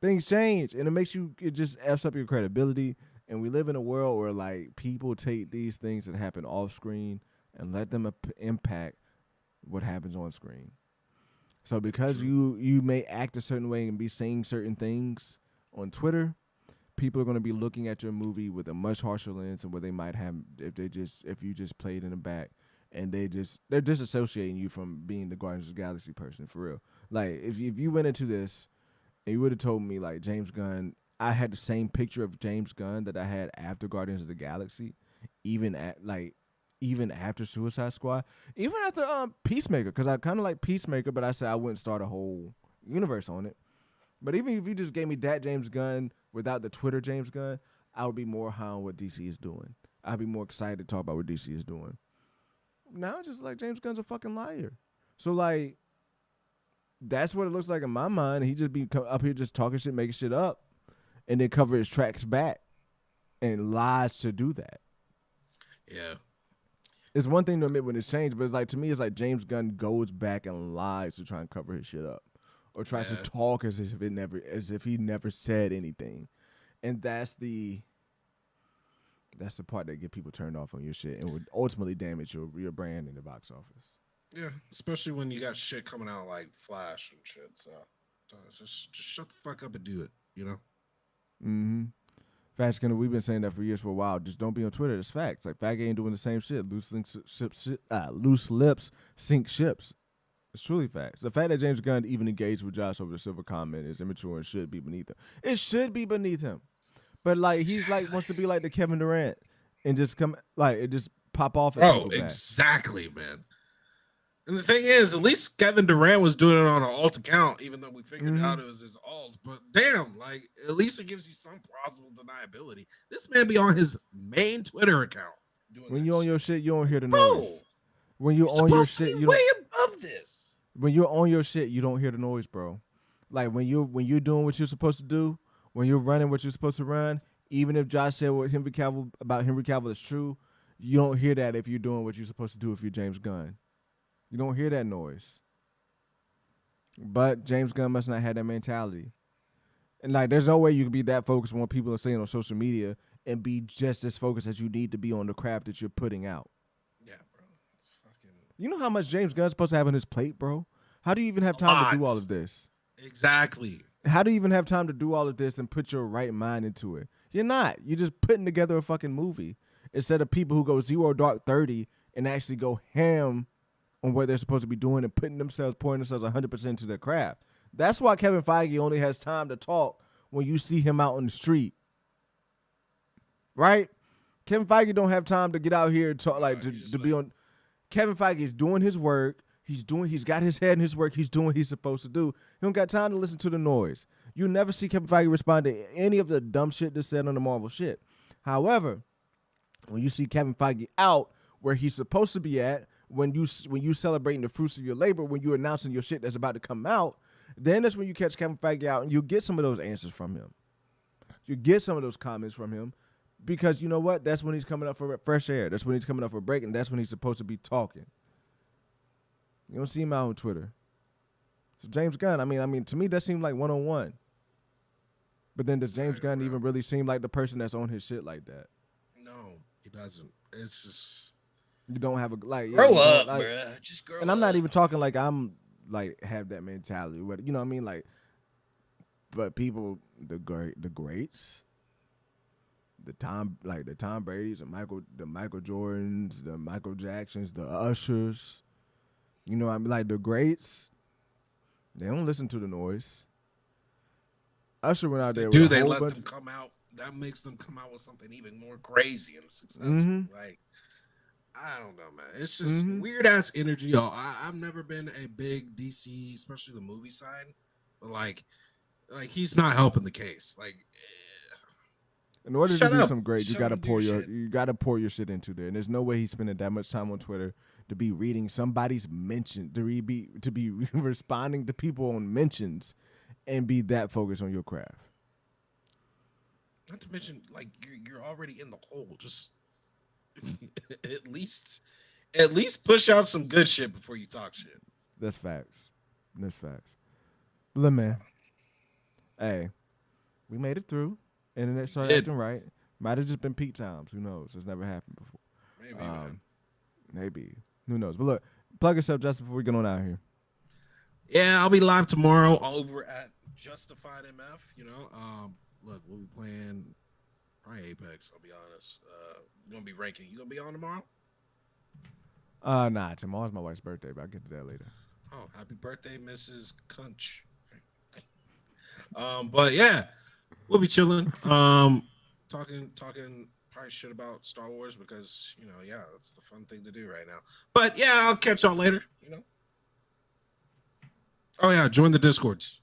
Things change, and it just F's up your credibility. And we live in a world where like people take these things that happen off screen and let them impact what happens on screen. So because you may act a certain way and be saying certain things on Twitter, people are going to be looking at your movie with a much harsher lens than what they might have if you just played in the back, and they're disassociating you from being the Guardians of the Galaxy person, for real. Like if you went into this and you would have told me like James Gunn, I had the same picture of James Gunn that I had after Guardians of the Galaxy, even after Suicide Squad, even after Peacemaker, because I kind of like Peacemaker, but I said I wouldn't start a whole universe on it. But even if you just gave me that James Gunn without the Twitter James Gunn, I would be more high on what DC is doing. I'd be more excited to talk about what DC is doing. Now it's just like James Gunn's a fucking liar. So like, that's what it looks like in my mind. He just be up here just talking shit, making shit up, and then cover his tracks back and lies to do that. Yeah. It's one thing to admit when it's changed, but it's like, to me, it's like James Gunn goes back and lies to try and cover his shit up, or tries to talk as if he never said anything, and that's the part that get people turned off on your shit and would ultimately damage your brand in the box office. Yeah, especially when you got shit coming out like Flash and shit. So just shut the fuck up and do it. Mm-hmm. Facts, we've been saying that for years, for a while. Just don't be on Twitter. It's facts. Like, Faggot ain't doing the same shit. Loose lips sink ships. It's truly facts. The fact that James Gunn even engaged with Josh over the silver comment is immature and should be beneath him. It should be beneath him. But like, he's like wants to be like the Kevin Durant and just come like it just pop off. Bro, exactly, man. And the thing is, at least Kevin Durant was doing it on an alt account, even though we figured out it was his alt. But damn, like, at least it gives you some plausible deniability. This man be on his main Twitter account. When you're on your shit, you don't hear the noise. When you're on your shit, you way above this. When you're on your shit, you don't hear the noise, bro. Like when you're doing what you're supposed to do, when you're running what you're supposed to run, even if Josh said what Henry Cavill is true, you don't hear that if you're doing what you're supposed to do if you're James Gunn. You don't hear that noise. But James Gunn must not have that mentality. And like, there's no way you can be that focused on what people are saying on social media and be just as focused as you need to be on the craft that you're putting out. Yeah, bro. It's fucking... You know how much James Gunn's supposed to have on his plate, bro? How do you even have time to do all of this? Exactly. How do you even have time to do all of this and put your right mind into it? You're not. You're just putting together a fucking movie instead of people who go 0 dark 30 and actually go ham on what they're supposed to be doing and pouring themselves 100% into their craft. That's why Kevin Feige only has time to talk when you see him out on the street. Right? Kevin Feige don't have time to get out here and talk to be on. Kevin Feige is doing his work. He's got his head in his work. He's doing what he's supposed to do. He don't got time to listen to the noise. You never see Kevin Feige respond to any of the dumb shit that's said on the Marvel shit. However, when you see Kevin Feige out where he's supposed to be at, when you celebrating the fruits of your labor, when you're announcing your shit that's about to come out, then that's when you catch Kevin Feige out and you get some of those answers from him. You get some of those comments from him because you know what? That's when he's coming up for fresh air. That's when he's coming up for a break, and that's when he's supposed to be talking. You don't see him out on Twitter. So James Gunn, I mean, to me that seemed like one-on-one. But then does James Gunn even really seem like the person that's on his shit like that? No, he doesn't. It's just... You don't have a grow up, bruh. Just grow up. And I'm not even talking like I'm like have that mentality. You know what I mean? Like, but people, the greats, the Tom Brady's, the Michael Jordans, the Michael Jacksons, the Ushers. You know what I mean? Like the greats, they don't listen to the noise. Usher went out there. Do they let them come out? That makes them come out with something even more crazy and successful. Mm-hmm. Like, I don't know, man. It's just weird ass energy. I've never been a big DC, especially the movie side, but like he's not helping the case. Like, In order Shut to do up. something great, Shut you gotta up and do pour your your shit. you gotta pour your shit into there. And there's no way he's spending that much time on Twitter to be reading somebody's mention, to be responding to people on mentions, and be that focused on your craft. Not to mention, like you're already in the hole. Just at least push out some good shit before you talk shit. That's facts. That's facts. Look, man. Hey, we made it through. Internet started acting right. Might have just been peak times. Who knows? It's never happened before. Maybe, man. Maybe. Who knows? But look, plug yourself, Justin, before we get on out of here. Yeah, I'll be live tomorrow over at Justified MF. You know, look, we'll be playing probably Apex. I'll be honest. We're gonna be ranking. You gonna be on tomorrow? Nah. Tomorrow's my wife's birthday, but I'll get to that later. Oh, happy birthday, Mrs. Cunch. But yeah, we'll be chilling. Talking probably shit about Star Wars because that's the fun thing to do right now. But yeah, I'll catch y'all later. Oh yeah, join the Discords.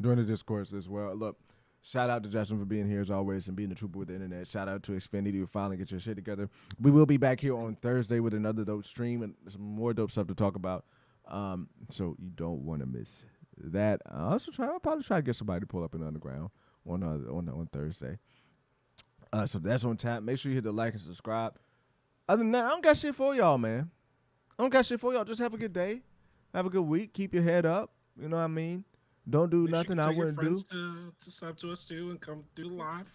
Join the Discords as well. Look, shout out to Justin for being here as always and being the trooper with the internet. Shout out to Xfinity to finally get your shit together. We will be back here on Thursday with another dope stream and some more dope stuff to talk about. So you don't want to miss that. I'll probably try to get somebody to pull up in the underground on Thursday. So that's on tap. Make sure you hit the like and subscribe. Other than that, I don't got shit for y'all, man. I don't got shit for y'all. Just have a good day. Have a good week. Keep your head up. You know what I mean? Don't do nothing I wouldn't do. To sub to us too and come through live.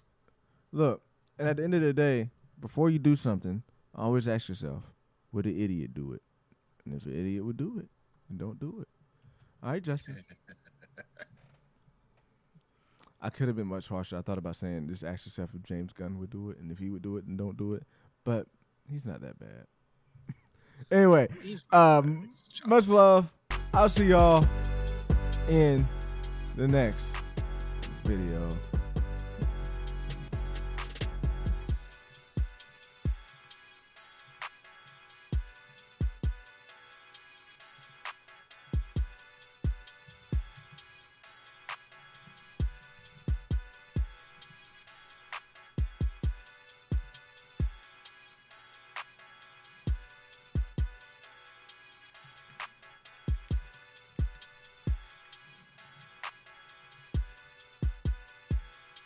Look, and at the end of the day, before you do something, always ask yourself, would an idiot do it? And if an idiot would do it, then don't do it. All right, Justin. I could have been much harsher. I thought about saying, just ask yourself if James Gunn would do it, and if he would do it, then don't do it. But he's not that bad. Anyway, much love. I'll see y'all in the next video.